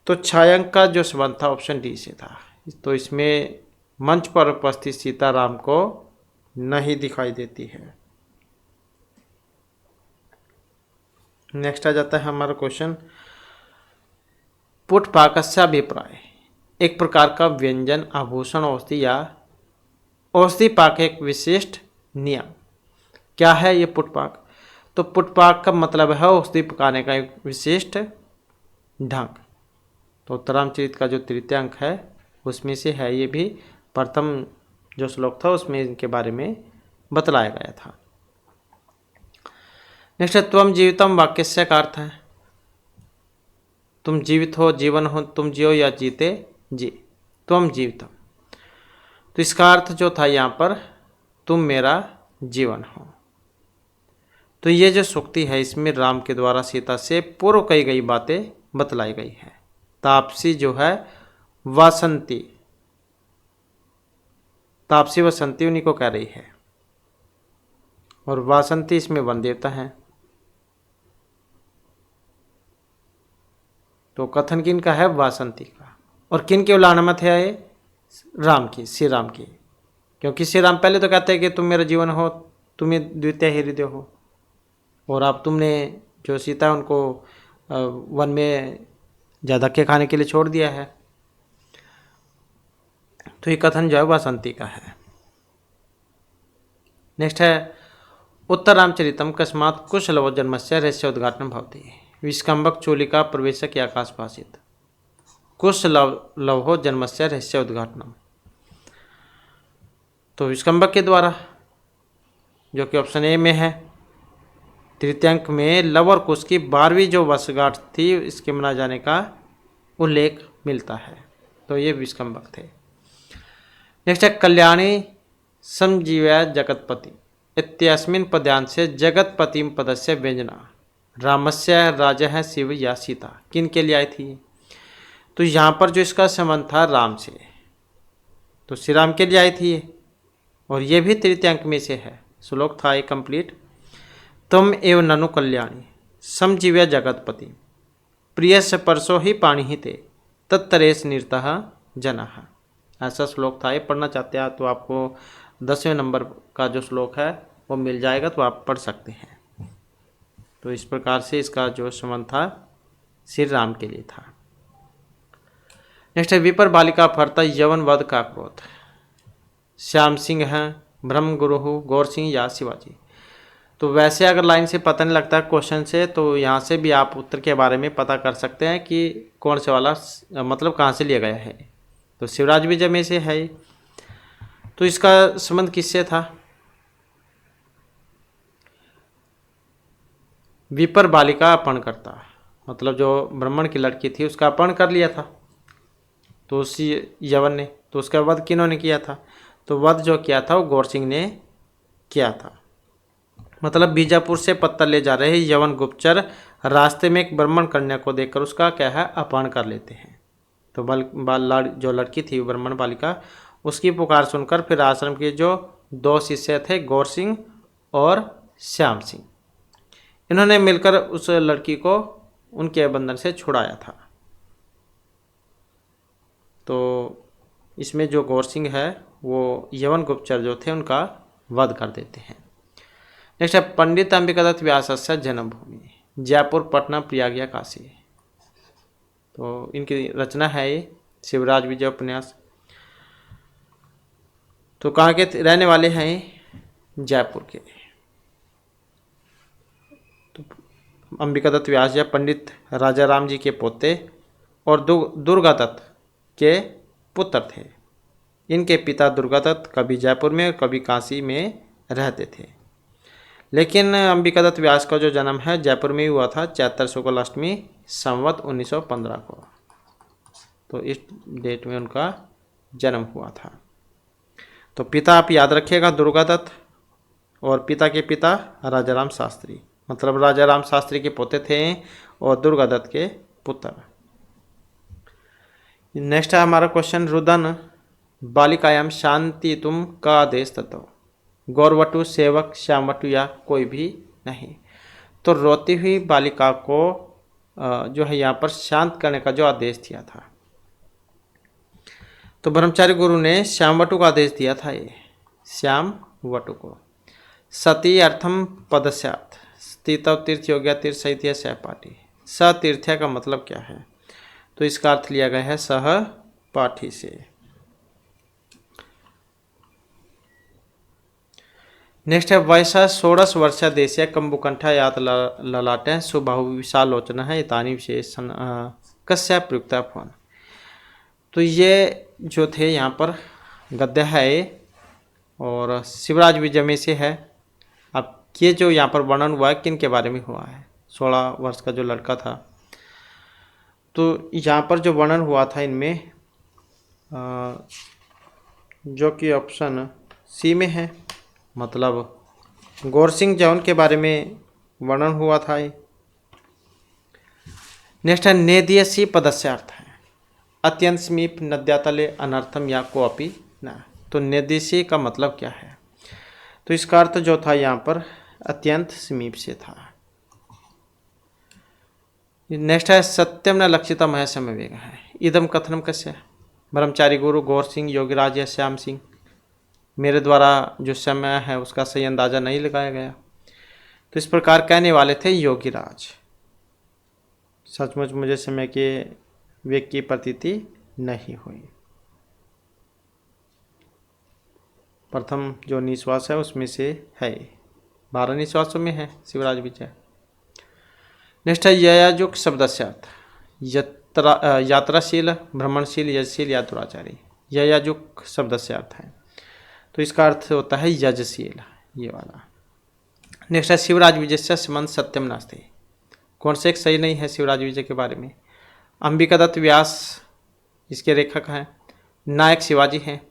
तो छायांक का जो संबंध था ऑप्शन डी से था। तो इसमें मंच पर उपस्थित सीता राम को नहीं दिखाई देती है। नेक्स्ट आ जाता है हमारा क्वेश्चन पुष्पाकस्य अभिप्राय। एक प्रकार का व्यंजन, आभूषण, औषधि या औषधि पाक एक विशिष्ट नियम। क्या है ये पुष्पाक, तो पुष्पाक का मतलब है औषधि पकाने का एक विशिष्ट ढंग। तो उत्तरामचरित का जो तृतीयांक है उसमें से है, ये भी प्रथम जो श्लोक था उसमें इनके बारे में बतलाया गया था। नेक्स्ट है त्वम जीवितम वाक्य से का अर्थ है तुम जीवित हो, जीवन हो, तुम जियो या जीते जी। त्वम जीवितम, तो इसका अर्थ जो था यहाँ पर तुम मेरा जीवन हो। तो ये जो सूक्ति है इसमें राम के द्वारा सीता से पूर्व कही गई बातें बतलाई गई है। तापसी जो है वासंती, तापसी वसंती उन्हीं को कह रही है, और वासंती इसमें वन देवता है। तो कथन किन का है? वासंती का। और किन की उलाहना है? राम की, श्री राम की। क्योंकि श्री राम पहले तो कहते हैं कि तुम मेरा जीवन हो, तुम्हें द्वितीय हृदय हो, और अब तुमने जो सीता उनको वन में ज़्यादा धक्के खाने के लिए छोड़ दिया है। तो ये कथन जो है वासंती का है। नेक्स्ट है उत्तर रामचरितम कस्मात् कुशलवो जन्मस्य रहस्य उद्घाटन भवति विष्कंभक चूलिका प्रवेशक आकाश भाषित कुशलवो जन्मस्य रहस्य उद्घाटनम। तो विष्कंभक के द्वारा, जो कि ऑप्शन ए में है, तृतीयांक में लव और कुश की 12वीं जो वर्षगांठ थी इसके मनाए जाने का उल्लेख मिलता है। तो ये विष्कंभक थे। नेक्स्ट है कल्याणी समजीव्या जगतपति इत्यस्मिन् पद्यांशे जगतपति पदस्य व्यंजना रामस्य राजा है शिव या सीता। किन के लिए आई थी? तो यहाँ पर जो इसका संबंध था राम से, तो श्री राम के लिए आई थी, और ये भी तृतीयांक में से है। श्लोक था ये कंप्लीट। तुम एव ननु कल्याणी समजीव्य जगतपति प्रिय से परसो ही पाणी ही ते तत्तरेश निरतः जनः। ऐसा श्लोक था। ये पढ़ना चाहते हैं तो आपको 10वें नंबर का जो श्लोक है वो मिल जाएगा, तो आप पढ़ सकते हैं। तो इस प्रकार से इसका जो संबंध था श्री राम के लिए था। नेक्स्ट है विपर बालिका फरता यवन वध का क्रोध श्याम सिंह है, ब्रह्म गुरु गौर सिंह या शिवाजी। तो वैसे अगर लाइन से पता नहीं लगता क्वेश्चन से, तो यहाँ से भी आप उत्तर के बारे में पता कर सकते हैं कि कौन से वाला मतलब कहाँ से लिया गया है। तो शिवराज विजय में से है। तो इसका संबंध किससे था? विपर बालिका अपहरण करता, मतलब जो ब्राह्मण की लड़की थी उसका अपहरण कर लिया था तो उसी यवन ने। तो उसका वध किन्होंने किया था? तो वध जो किया था वो गौर सिंह ने किया था। मतलब बीजापुर से पत्थर ले जा रहे यवन गुप्तचर रास्ते में एक ब्राह्मण कन्या को देखकर उसका क्या है अपहरण कर लेते हैं। तो जो लड़की थी ब्राह्मण बालिका, उसकी पुकार सुनकर फिर आश्रम के जो 2 शिष्य थे गौर सिंह और श्याम सिंह, इन्होंने मिलकर उस लड़की को उनके बंधन से छुड़ाया था। तो इसमें जो गौर सिंह है वो यवन गुप्तचर जो थे उनका वध कर देते हैं। नेक्स्ट है पंडित अंबिकादत्त व्यासस्य जन्मभूमि जयपुर पटना प्रयाग काशी। तो इनकी रचना है ये शिवराज विजय उपन्यास। तो कहाँ के रहने वाले हैं? जयपुर के। तो अंबिकादत्त व्यास या पंडित राजा राम जी के पोते और दुर्गादत्त के पुत्र थे। इनके पिता दुर्गादत्त कभी जयपुर में और कभी काशी में रहते थे। लेकिन अंबिकादत्त व्यास का जो जन्म है जयपुर में ही हुआ था चैत्र शुक्ल अष्टमी संवत 1915 को। तो इस डेट में उनका जन्म हुआ था। तो पिता आप याद रखिएगा दुर्गादत्त, और पिता के पिता राजाराम शास्त्री, मतलब राजाराम शास्त्री के पोते थे और दुर्गादत्त के पुत्र। नेक्स्ट है हमारा क्वेश्चन रुदन बालिकायाम शांति तुम का आदेश तत्व गौरवटु सेवक श्यामवटु या कोई भी नहीं। तो रोती हुई बालिका को जो है यहाँ पर शांत करने का जो आदेश दिया था, तो ब्रह्मचारी गुरु ने श्यामवटु का आदेश दिया था। ये श्यामवटु को सती अर्थम पदस्यात् स्थितव तीर्थ योग्य तीर्थ सहित सहपाठी। सतीर्थ्य का मतलब क्या है? तो इसका अर्थ लिया गया है सहपाठी से। नेक्स्ट है वैसा 16 वर्षा देशीय कंबुकंठा यात ललाटे सुबाहु विशालोचना है इतानी विशेष कस्या प्रयुक्ता फोन। तो ये जो थे यहाँ पर गद्य है और शिवराज विजय में से है। अब ये जो यहाँ पर वर्णन हुआ है किन के बारे में हुआ है? 16 वर्ष का जो लड़का था। तो यहाँ पर जो वर्णन हुआ था इनमें जो कि ऑप्शन सी में है मतलब गोरसिंह जौन के बारे में वर्णन हुआ था। नेक्स्ट है नेदीयसी पदस्य अर्थ है अत्यंत समीप, नद्यातले, अनर्थम या कोअपि न। तो नेदीयसी का मतलब क्या है? तो इसका अर्थ जो था यहाँ पर अत्यंत समीप से था। नेक्स्ट है सत्यम न लक्षितम है समवेग है इदम कथनम कस्य। ब्रह्मचारी गुरु गौर सिंह, योगीराज या श्याम सिंह, मेरे द्वारा जो समय है उसका सही अंदाजा नहीं लगाया गया। तो इस प्रकार कहने वाले थे योगीराज। सचमुच मुझे समय के वेग की प्रतीति नहीं हुई। प्रथम जो निश्वास है उसमें से है, 12 निश्वासों में है शिवराज विजय। नेक्स्ट है ययाजुक शब्द से अर्थ यात्राशील, भ्रमणशील, यजशील या दुराचारी। ययाजुक शब्द से अर्थ है तो इसका अर्थ होता है यजशील, ये वाला। नेक्स्ट है शिवराज विजय से संबंध सत्यम नास्ति। कौन से एक सही नहीं है शिवराज विजय के बारे में? अंबिकादत्त व्यास इसके लेखक हैं, नायक शिवाजी हैं,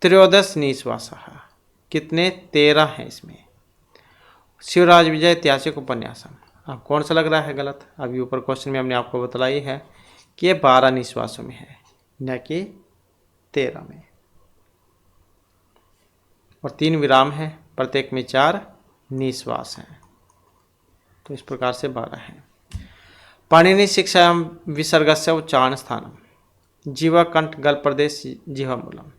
त्रयोदश निश्वास, कितने 13 हैं इसमें। शिवराज विजय ऐतिहासिक उपन्यासम, अब कौन सा लग रहा है गलत? अभी ऊपर क्वेश्चन में हमने आपको बतलाई है कि ये 12 निश्वासों में है न कि 13 में, और 3 विराम है, प्रत्येक में 4 निश्वास हैं। तो इस प्रकार से 12 हैं। पाणिनि शिक्षायाम विसर्गस्य उच्चारण स्थानम जीवा कंठ गल प्रदेश जीवा मूलम।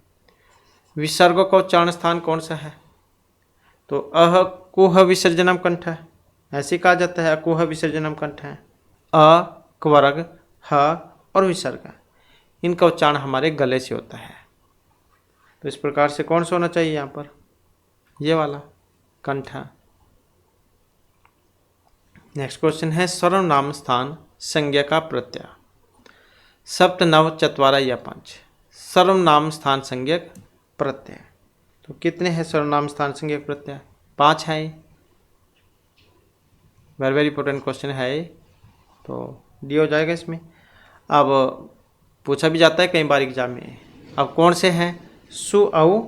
विसर्ग का उच्चारण स्थान कौन सा है? तो अह कुह विसर्जनम कंठ है, ऐसे कहा जाता है अकुह विसर्जनम कंठ है। अ, क्वर्ग, ह और विसर्ग, इनका उच्चारण हमारे गले से होता है। तो इस प्रकार से कौन सा होना चाहिए यहाँ पर? ये वाला कंठ। नेक्स्ट क्वेश्चन है सर्वनाम स्थान संज्ञा का प्रत्यय सप्त नव चत्वारा या 5। सर्वनाम स्थान संज्ञक प्रत्यय तो कितने हैं? सर्वनाम स्थान संज्ञक प्रत्यय 5 है। वेरी वेरी इंपॉर्टेंट क्वेश्चन है, तो डी हो जाएगा इसमें। अब पूछा भी जाता है कई बार एग्जाम में। अब कौन से हैं? सु औ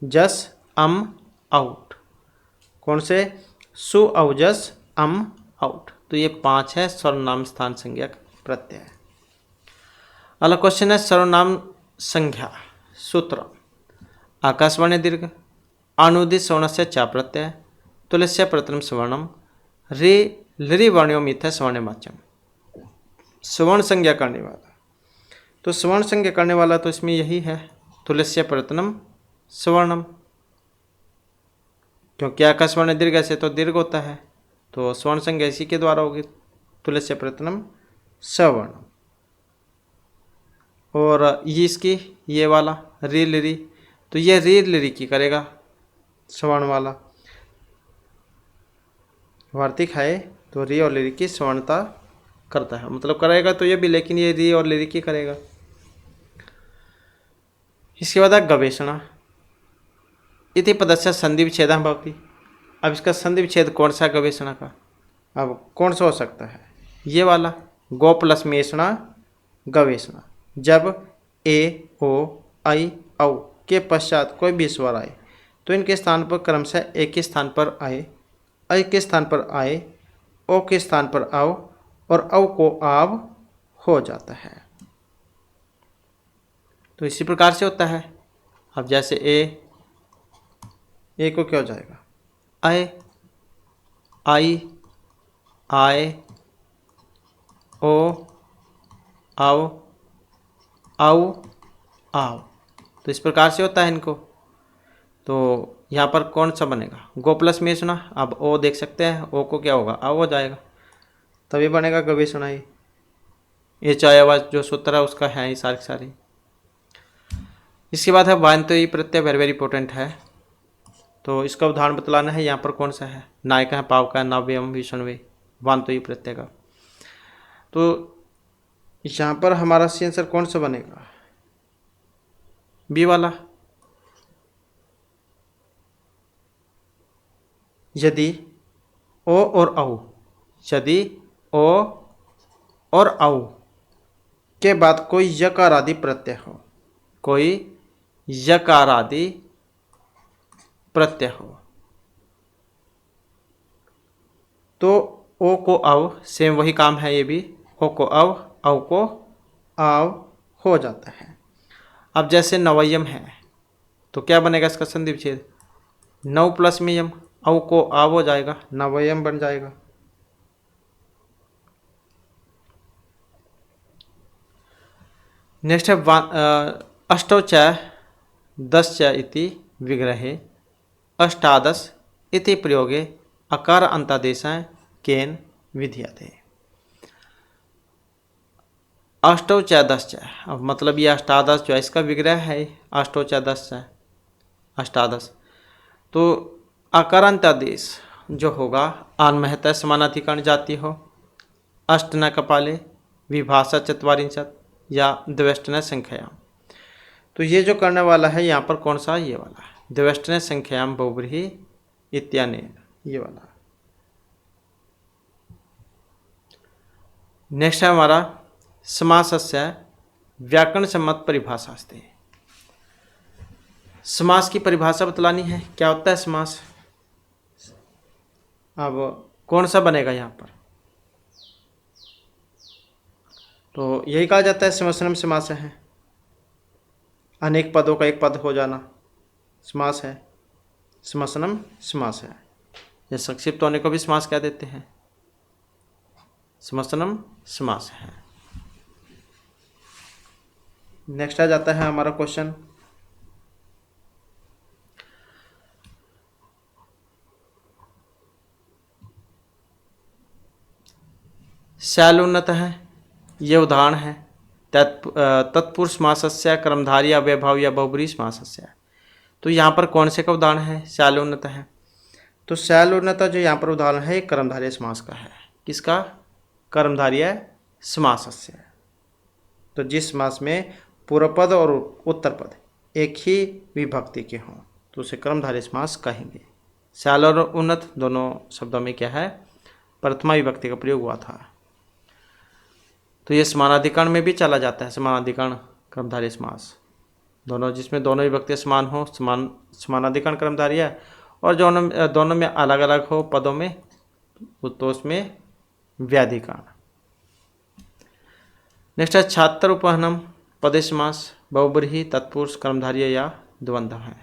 जस अम आउट। कौन से? सु औ जस अम आउट। तो ये 5 है सर्वनाम स्थान संज्ञक प्रत्यय। अगला क्वेश्चन है सर्वनाम संज्ञा सूत्र आकाशवाणी दीर्घ अनुदित सवर्ण से चा प्रत्यय तुलस्य प्रथम सवर्णम रे लरी वर्ण्यो मिथ सवर्ण वाच्यम। सवर्ण संज्ञा करने वाला, तो सवर्ण संज्ञा करने वाला तो इसमें यही है तुलस्य प्रथम सवर्णम, क्योंकि आकाशवाणी दीर्घ से तो दीर्घ होता है, तो स्वर्ण संज्ञा इसी के द्वारा होगी तुलस्य प्रथम सवर्ण। और ये इसकी ये वाला री लिरी, तो ये री लिरी की करेगा स्वर्ण वाला। वार्तिक है तो री और लिरी की स्वर्णता करता है, मतलब करेगा तो ये भी, लेकिन ये री और लिरी की करेगा। इसके बाद गवेषणा इति पदस्य संधि विच्छेद भवति। अब इसका संधि विच्छेद कौन सा गवेषणा का? अब कौन सा हो सकता है? ये वाला गो प्लस मेषणा गवेषणा, जब ए ओ आई औ के पश्चात कोई भी स्वर आए तो इनके स्थान पर क्रमशः ए के स्थान पर आए, ऐ के स्थान पर आए, ओ के स्थान पर आओ और औ को आव हो जाता है। तो इसी प्रकार से होता है। अब जैसे ए को क्या हो जाएगा? आए, आई, आए, ओ, आओ, आओ, आओ। तो इस प्रकार से होता है इनको। तो यहाँ पर कौन सा बनेगा? गो प्लस में सुना। अब ओ देख सकते हैं, ओ को क्या होगा? आओ हो जाएगा, तभी बनेगा गवे सुनाई। ये चाय आवाज जो सूत्र है उसका है ही सारी सारी। इसके बाद है वांतोई प्रत्यय, वेरी वेरी इंपॉर्टेंट है। तो इसका उदाहरण बतलाना है। यहाँ पर कौन सा है? नायका है, पाव का, नव्यम, विष्णवे, वांतोई प्रत्यय का। तो यहाँ पर हमारा सी आंसर कौन सा बनेगा? बी वाला। यदि ओ और औ, यदि ओ और औ के बाद कोई यकार आदि प्रत्यय हो, कोई यकार आदि प्रत्यय हो। तो ओ को अव, सेम वही काम है ये भी, ओ को अव को आव हो जाता है। अब जैसे नवयम है तो क्या बनेगा इसका संधि विच्छेद, नव प्लस में यम, अव को आव हो जाएगा, नवयम बन जाएगा। नेक्स्ट है अष्टौ च दश च इति विग्रहे अष्टादश इति प्रयोगे अकार अंतादेशाय केन विधीयते। अष्टौ च दश च, अब मतलब ये अष्टादश जो है इसका विग्रह है, अष्टौ च दश च अष्टादश। तो अकारांतादेश जो होगा आन्महत समानाधिकरण जाति हो, अष्ट न कपाले विभाषा चत्वारिंशत् या द्व्यष्टन संख्यायाम। तो ये जो करने वाला है यहाँ पर कौन सा, ये वाला द्व्यष्टन संख्यायाम बहुब्रीहि इत्यानेन, ये वाला। नेक्स्ट है हमारा समासस्य व्याकरण सम्मत परिभाषा अस्ति। समास की परिभाषा बतलानी है, क्या होता है समास। अब कौन सा बनेगा यहाँ पर, तो यही कहा जाता है समसनम समास है, अनेक पदों का एक पद हो जाना समास है, समसनम समास है। या संक्षिप्त होने को भी समास कह देते हैं, समसनम समास है। नेक्स्ट आ जाता है हमारा क्वेश्चन, शैलोन्नत है, ये उदाहरण है तत्पुरुष समासस्य कर्मधारय अव्ययभाव या बहुब्रीहि समासस्य। तो यहाँ पर कौन से का उदाहरण है, शैलोन्नत है। तो शैलोन्नत जो यहाँ पर उदाहरण है कर्मधारय समास का है, किसका, कर्मधारय समासस्य। तो जिस समास में पूर्व पद और उत्तर पद एक ही विभक्ति के हों तो उसे कर्मधारय समास कहेंगे। शैल और उन्नत दोनों शब्दों में क्या है, प्रथमा विभक्ति का प्रयोग हुआ था। तो ये समानाधिकरण में भी चला जाता है, समानाधिकरण कर्मधारय समास दोनों, जिसमें दोनों विभक्ति समान हो, समानाधिकरण कर्मधारय है, और दोनों में अलग अलग हो पदों में तो उसमें व्याधिकरण। नेक्स्ट है छात्र उपहनम पदे समास बहुब्रीहि तत्पुरुष कर्मधारय या द्वंद्व है।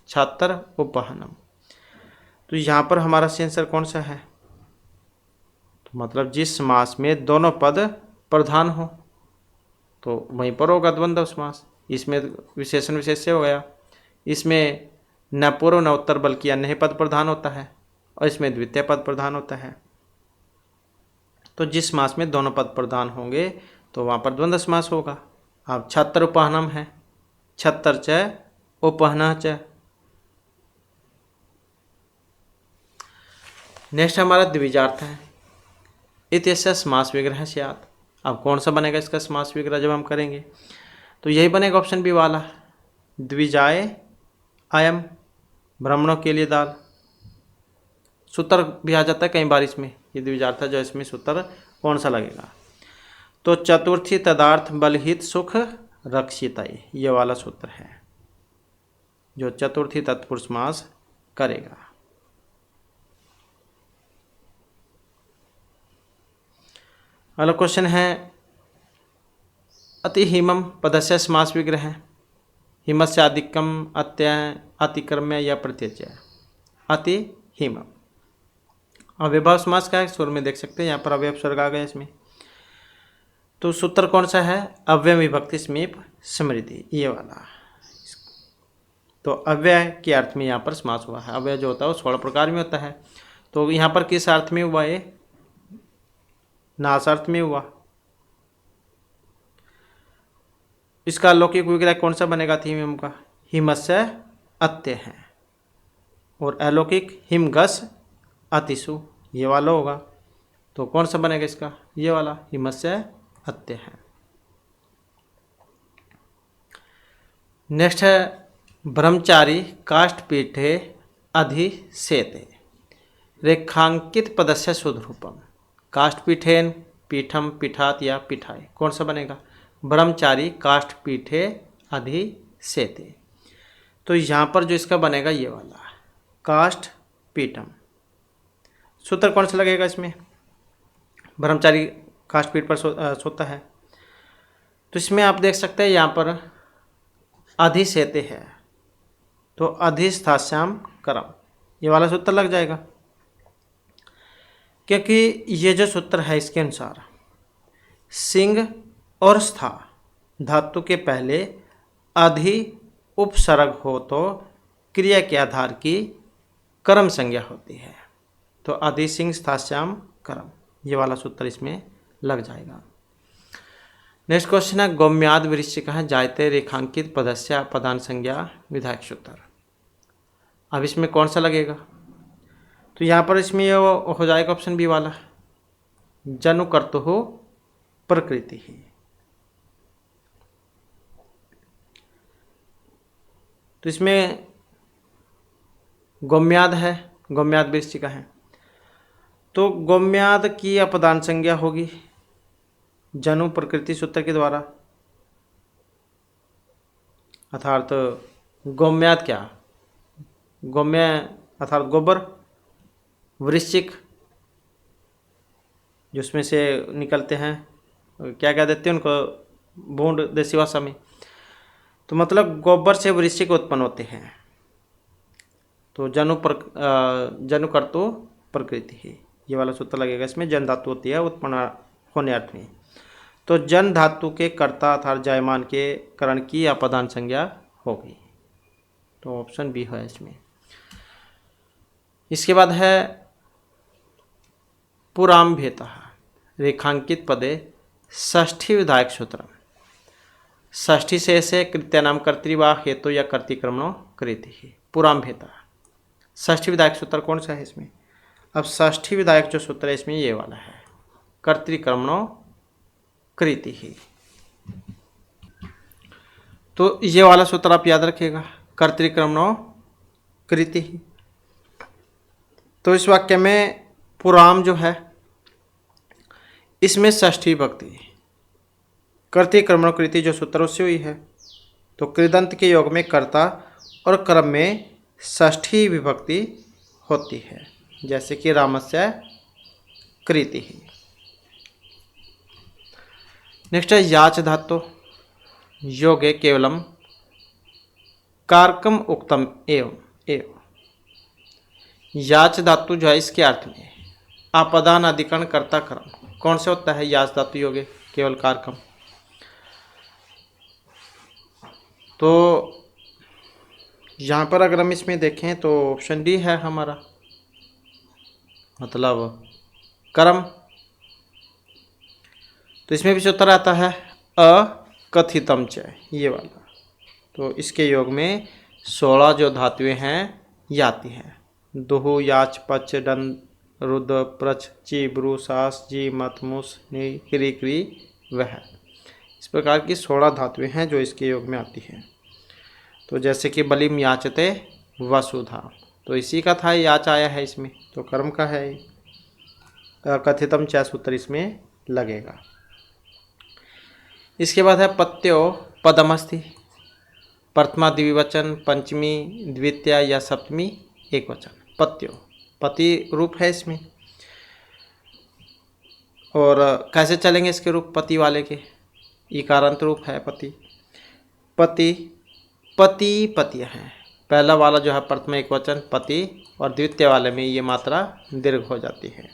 छात्र उपहनम, तो यहाँ पर हमारा सेंसर कौन सा है, तो मतलब जिस समास में दोनों पद प्रधान हो तो वहीं पर होगा द्वंद्व समास। इसमें विशेषण विशेष्य हो गया, इसमें न पूर्व न उत्तर बल्कि अन्य पद प्रधान होता है, और इसमें द्वितीय पद प्रधान होता है। तो जिस समास में दोनों पद प्रधान होंगे तो वहाँ पर द्वंद्व समास होगा। अब छत्र उपहनम है, छत्र च उपहन च। नेक्स्ट हमारा द्विजार्थ है, इत्यस्य समास विग्रह स्यात्। अब कौन सा बनेगा इसका समास विग्रह जब हम करेंगे, तो यही बनेगा ऑप्शन बी वाला, द्विजाए अयम, ब्राह्मणों के लिए दाल। सूत्र भी आ जाता है कई बार इसमें, ये द्विजार्थ है जो इसमें सूत्र कौन सा लगेगा, तो चतुर्थी तदार्थ बलहित सुख रक्षितये, ये वाला सूत्र है जो चतुर्थी तत्पुरुष समास करेगा। अगला क्वेश्चन है अति हिमम पदस्य समास विग्रह है। हिमस्य अधिकम अतिक्रम्य या प्रत्यय। अति हिमम अव्ययभाव समास का है, सुर में देख सकते हैं यहाँ पर अव्यय स्वर्ग आ गया इसमें। तो सूत्र कौन सा है, अव्यय विभक्ति समीप समृद्धि, ये वाला। तो अव्यय के अर्थ में यहाँ पर समास हुआ है। अव्यय जो होता है वो 16 प्रकार में होता है, तो यहाँ पर किस अर्थ में हुआ, ये नाश अर्थ में हुआ। इसका लौकिक विग्रह कौन सा बनेगा, हिम का, हिमस्य अत्य है, और अलौकिक हिमगस अतिशु, ये वाला होगा। तो कौन सा बनेगा इसका, ये वाला, हिमस्य अत्य है। नेक्स्ट है ब्रह्मचारी काष्ठपीठे अधिसेते रेखांकित पदस्य शुद्धरूपम। काष्ठपीठेन पीठम पीठात या पीठाए, कौन सा बनेगा, ब्रह्मचारी काष्ठपीठे अधिसेते। तो यहाँ पर जो इसका बनेगा ये वाला, काष्ठ पीठम। सूत्र कौन सा लगेगा इसमें? ब्रह्मचारी काष्ठ पीठ पर सोता है। तो इसमें आप देख सकते हैं यहाँ पर अधिसेते है, तो अधिष्ठास्याम करम, ये वाला सूत्र लग जाएगा। क्योंकि ये जो सूत्र है इसके अनुसार सिंह और स्था धातु के पहले अधि उपसर्ग हो तो क्रिया के आधार की कर्म संज्ञा होती है। तो अधि सिंह स्थास्याम कर्म, ये वाला सूत्र इसमें लग जाएगा। नेक्स्ट क्वेश्चन है गौम्याद वृश्चिक जायते रेखांकित पदस्य पदान संज्ञा विधायक सूत्र। अब इसमें कौन सा लगेगा? तो यहाँ पर इसमें ये हो जाएगा ऑप्शन बी वाला, जनु कर्तुः प्रकृति ही। तो इसमें गौम्याद है, गौम्याद वृश्चिका है, तो गौम्याद की अपदान संज्ञा होगी जनु प्रकृति सूत्र के द्वारा, अर्थात गौम्याद क्या, गौम्य अर्थात गोबर, वृश्चिक जिसमें से निकलते हैं, क्या क्या देते हैं उनको बूंद देसी भाषा में, तो मतलब गोबर से वृश्चिक उत्पन्न होते हैं। तो जनु कर्तु प्रकृति है, ये वाला सूत्र लगेगा इसमें। जन धातु होती है उत्पन्न होने अर्थ में, तो जन धातु के कर्ता अर्थात जायमान के करण की अपदान संज्ञा होगी। तो ऑप्शन बी है इसमें। इसके बाद है पुराम्भेतः रेखांकित पदे षष्ठी विधायक सूत्र। षष्ठी से ऐसे कृत्य नाम कर्तृवा हेतु या कर्तिक्रमणो कृति ही। पुराम्भेतः षष्ठी विधायक सूत्र कौन सा है इसमें? अब षष्ठी विधायक जो सूत्र है इसमें ये वाला है, कर्तृक्रमणो कृति ही। तो ये वाला सूत्र आप याद रखिएगा, कर्तृक्रमणो कृति ही। तो इस वाक्य में पुराम जो है इसमें षष्ठी विभक्ति, कर्तृक्रमणो कृति जो सूत्र उससे हुई है। तो कृदंत के योग में कर्ता और क्रम में षष्ठी विभक्ति होती है, जैसे कि रामस्य कृति ही। नेक्स्ट है याच धातु योगे केवलम कारकम उक्तम एवं एवं। याच धातु जो है इसके अर्थ में अपदान अधिकरण कर्ता क्रम कौन से होता है? याच धातु योगे केवल कारकम। तो यहाँ पर अगर हम इसमें देखें तो ऑप्शन डी है हमारा, मतलब कर्म। तो इसमें भी सूत्र आता है अकथितम च, ये वाला। तो इसके योग में 16 जो धातुएं हैं ये आती हैं, दुहु याच पच दंड रुद्र प्रच ची ब्रू सास जी मत मुस नि क्री क्री वह। इस प्रकार की 16 धातुएं हैं जो इसके योग में आती हैं। तो जैसे कि बलिम याचते वसुधा, तो इसी का था याच आया है इसमें, तो कर्म का है। कथितम च सूत्र इसमें लगेगा। इसके बाद है पत्यो पदमस्ति, प्रथमा द्विवचन, पंचमी द्वितीया या सप्तमी एक वचन। पत्यो पति रूप है इसमें, और कैसे चलेंगे इसके रूप पति वाले के? इकारांत रूप है पति। पति पति पतिय हैं। पहला वाला जो है प्रथमा एक वचन पति, और द्वितीय वाले में ये मात्रा दीर्घ हो जाती है,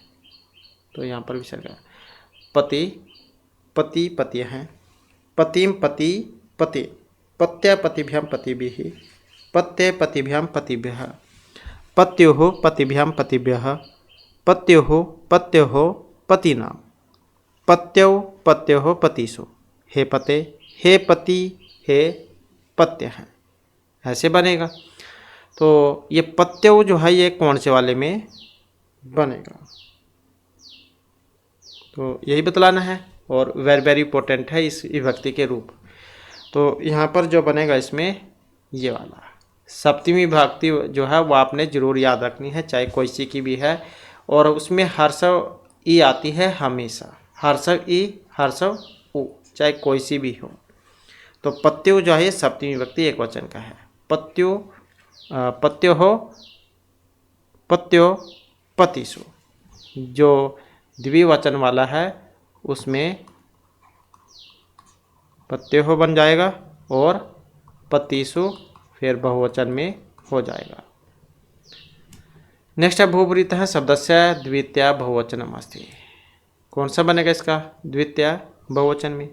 तो यहाँ पर विसर्ग है। पति पति पतिय हैं। पतिम पति पति, पत्य पतिभ्याम पतिभिः, पत्ये पतिभ्याम पतिभ्यः, पत्योः पतिभ्याम पतिभ्यः, पत्योः पत्योः पतिनाम, पत्यौ पत्योः पतिषु, हे पते हे पति हे पत्य है, ऐसे बनेगा। तो ये पत्यौ जो है ये कौन से वाले में बनेगा, तो यही बतलाना है, और वेरी वेरी इंपॉर्टेंट है इस विभक्ति के रूप। तो यहाँ पर जो बनेगा इसमें ये वाला सप्तमी विभक्ति जो है वो आपने जरूर याद रखनी है, चाहे कोई सी की भी है, और उसमें हर्षव ई आती है हमेशा, हर्षव ई हर्षव उ, चाहे कोई सी भी हो। तो पत्यो जो है सप्तमी विभक्ति एक वचन का है। पत्यो पत्यो हो पत्यो पतिषु। जो द्विवचन वाला है उसमें पत्यो बन जाएगा और पतिषु फिर बहुवचन में हो जाएगा। नेक्स्ट है भूभृतः शब्दस्य द्वितीया बहुवचनम अस्ति। कौन सा बनेगा इसका द्वितीया बहुवचन में?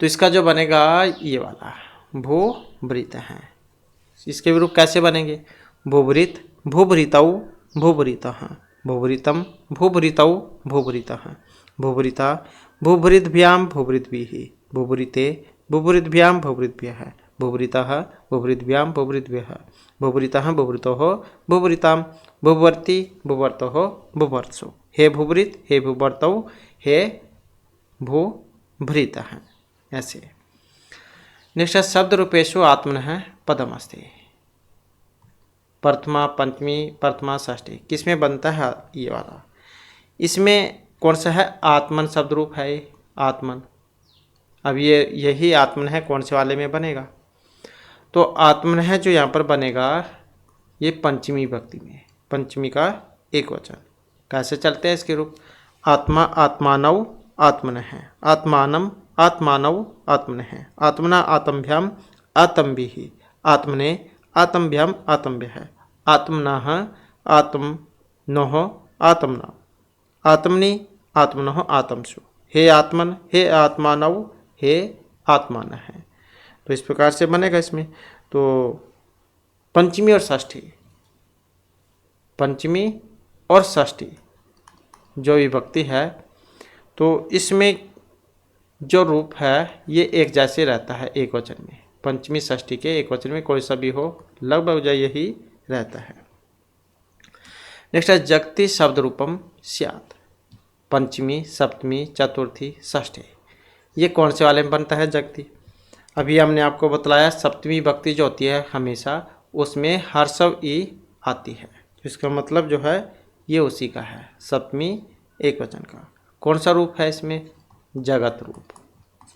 तो इसका जो बनेगा ये वाला भूभृत है। इसके विरूप कैसे बनेंगे? भूभृत भूभृतौ भूभृतः भूभृतम भूभृतौ भूभृतः भूभृता भूभृद्भ्याम भूभृद्भिः भूभृते भूभृद्भ्याम भूभृद्भ्यः भूभृतः भूभृद्भ्याम भूभृद्भ्यः भूभृतः भूभृतोः भूभृताम भूभर्ति भूभर्तोः भूभर्त्सु। हे भूभृत हे भूभर्तौ हे भूभृतः। ऐसे नेक्स्ट शब्द रूपेशु आत्मनः पदम अस्ति। प्रथमा पंचमी प्रथमा षष्ठी किसमें बनता है ये वाला? इसमें कौन सा है? आत्मन शब्द रूप है ये आत्मन। अब ये यही आत्मन है कौन से वाले में बनेगा? तो आत्मन है जो यहाँ पर बनेगा ये पंचमी विभक्ति में, पंचमी का एक वचन। कैसे चलते हैं इसके रूप? आत्मा आत्मानव आत्मन है आत्मानम आत्मानव आत्मन है आत्मना आत्मभ्याम आत्मभिः आत्मने आत्मभ्याम आत्मभ्यः आत्मनः आत्मनोः आत्मना आत्मनि आत्मनोः आत्मसु। हे आत्मन हे आत्मानव हे आत्मान है। तो इस प्रकार से बनेगा इसमें। तो पंचमी और षष्ठी, पंचमी और षष्ठी जो विभक्ति है तो इसमें जो रूप है ये एक जैसे रहता है एक वचन में। पंचमी षष्ठी के एक वचन में कोई सा भी हो लगभग यही रहता है। नेक्स्ट है जगति शब्द रूपम स्यात्। पंचमी सप्तमी चतुर्थी षष्ठी ये कौन से वाले में बनता है जगति? अभी हमने आपको बतलाया सप्तमी विभक्ति जो होती है हमेशा उसमें हर्षव ई आती है। इसका मतलब जो है ये उसी का है, सप्तमी एक वचन का। कौन सा रूप है इसमें? जगत रूप,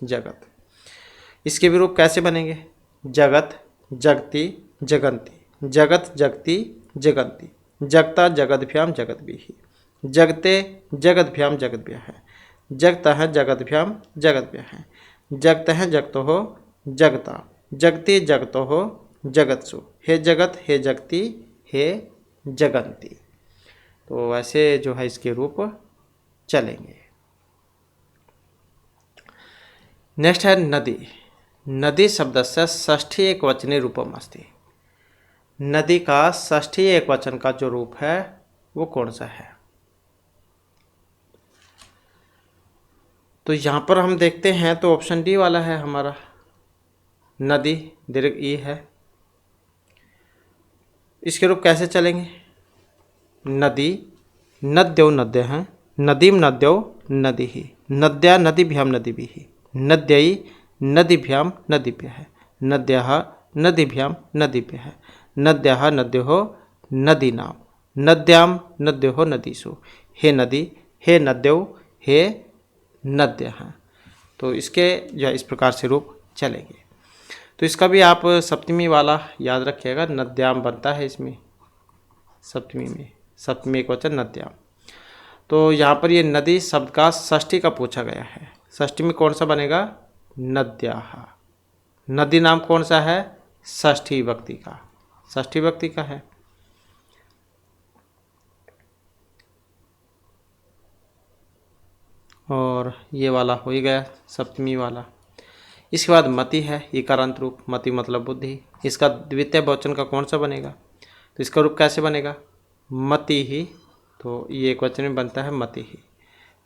जगत। इसके भी रूप कैसे बनेंगे? जगत जगति जगंती जगत जगति जगंती जगता जगद्भ्याम जगद्भिः जगते जगद्भ्याम जगद्भ्यः जगतः जगद्भ्याम जगद्भ्यः जगतः जगतोः जगता जगति जगतोः जगत्सु। हे जगत हे जगति हे जगंती। तो ऐसे जो है इसके रूप चलेंगे। नेक्स्ट है नदी। नदी शब्दस्य षष्ठी एकवचने रूपम अस्ति। नदी का षष्ठी एकवचन का जो रूप है वो कौन सा है? तो यहाँ पर हम देखते हैं तो ऑप्शन डी वाला है हमारा। नदी दीर्घ ई है। इसके रूप कैसे चलेंगे? नदी नद्यो नद्य हैं नदीम नद्यो नदी ही नद्या नदीभ्याम नदीभिः नद्यै नदीभ्याम नदीभ्यः नद्यः नदीभ्याम नदीभ्यः नद्यः नद्योः नदीनां नद्यां नद्योः नदीषु। हे नदी हे नद्यो हे नद्यः। तो इसके या इस प्रकार से रूप चलेंगे। तो इसका भी आप सप्तमी वाला याद रखिएगा, नद्याम बनता है इसमें सप्तमी में, सप्तमी एक वचन नद्याम। तो यहाँ पर ये नदी शब्द का षष्ठी का पूछा गया है। षष्ठी में कौन सा बनेगा? नद्याः। नदी नाम कौन सा है? षष्ठी विभक्ति का, षष्ठी विभक्ति का है। और ये वाला हो ही गया सप्तमी वाला। इसके बाद मति है, इकारांत रूप। मति मतलब बुद्धि। इसका द्वितीय बहुवचन का कौन सा बनेगा? तो इसका रूप कैसे बनेगा? मति ही। तो ये एक वचन में बनता है मति ही।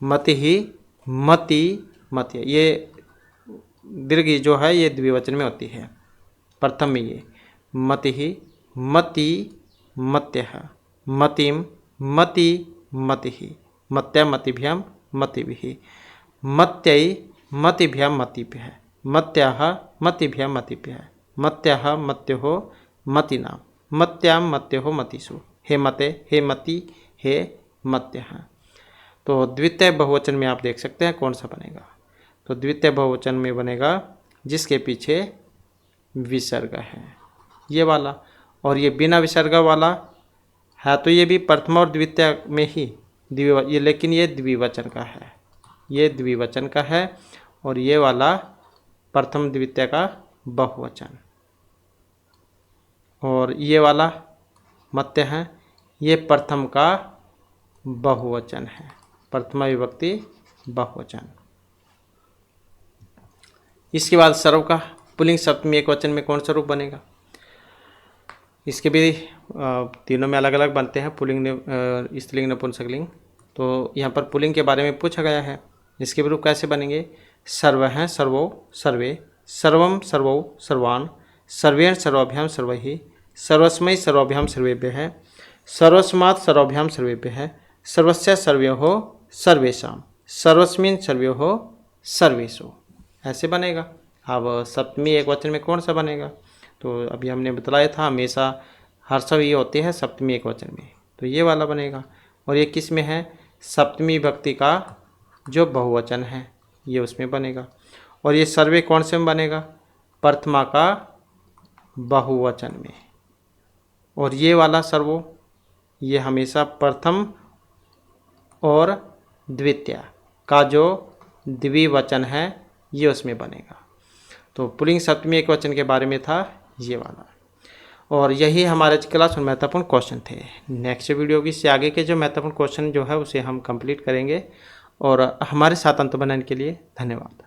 मति ही मति मति। ये दीर्घ जो है ये द्विवचन में होती है। प्रथम में ये मति ही मति मत्यः मतिम मति मति ही मत्या मतिभ्याम मतिभिः मत्यै मतिभ्याम मतिभ्यः मत्याः मतिभ्याम मतिभ्यः मत्याः मत्योः मतिनां मत्यां मत्योः मतिषु। हे मते हे मति हे मत्यः। तो द्वितीय बहुवचन में आप देख सकते हैं कौन सा बनेगा। तो द्वितीय बहुवचन में बनेगा जिसके पीछे विसर्ग है, ये वाला। और ये बिना विसर्ग वाला है तो ये भी प्रथम और द्वितीय में ही ये, लेकिन ये द्विवचन का है, ये द्विवचन का है और ये वाला प्रथम द्वितीय का बहुवचन। और ये वाला मत्य है, ये प्रथम का बहुवचन है, प्रथमा विभक्ति बहुवचन। इसके बाद सर्व का पुल्लिंग सप्तमी एकवचन में कौन सा रूप बनेगा? इसके भी तीनों में अलग अलग बनते हैं, पुल्लिंग, स्त्रीलिंग, नपुंसकलिंग। तो यहाँ पर पुल्लिंग के बारे में पूछा गया है। इसके भी रूप कैसे बनेंगे? सर्व हैं, सर्वो, सर्वे, सर्वम, सर्वो, सर्वान्, सर्वेण, सर्वाभ्याम, सर्वैः, सर्वस्मै, सर्वाभ्याम, सर्वेभ्यः, सर्वस्मात्, सर्वाभ्याम, सर्वेभ्यः, सर्वस्य, सर्वयोः, सर्वेषां, सर्वस्मिन्, सर्वयोः, सर्वेषु। ऐसे बनेगा। अब सप्तमी एकवचन में कौन सा बनेगा? तो अभी हमने बतलाया था, हमेशा हर सब ये होते हैं सप्तमी एकवचन में, तो ये वाला बनेगा। और ये किस में है? सप्तमी विभक्ति का जो बहुवचन है ये उसमें बनेगा। और ये सर्वे कौन से में बनेगा? प्रथमा का बहुवचन में। और ये वाला सर्वो, ये हमेशा प्रथम और द्वितीय का जो द्विवचन है ये उसमें बनेगा। तो पुल्लिंग सप्तमी एकवचन के बारे में था ये वाला। और यही हमारे क्लास में महत्वपूर्ण क्वेश्चन थे। नेक्स्ट वीडियो की से आगे के जो महत्वपूर्ण क्वेश्चन जो है उसे हम कंप्लीट करेंगे। और हमारे साथ अंत बनाने के लिए धन्यवाद।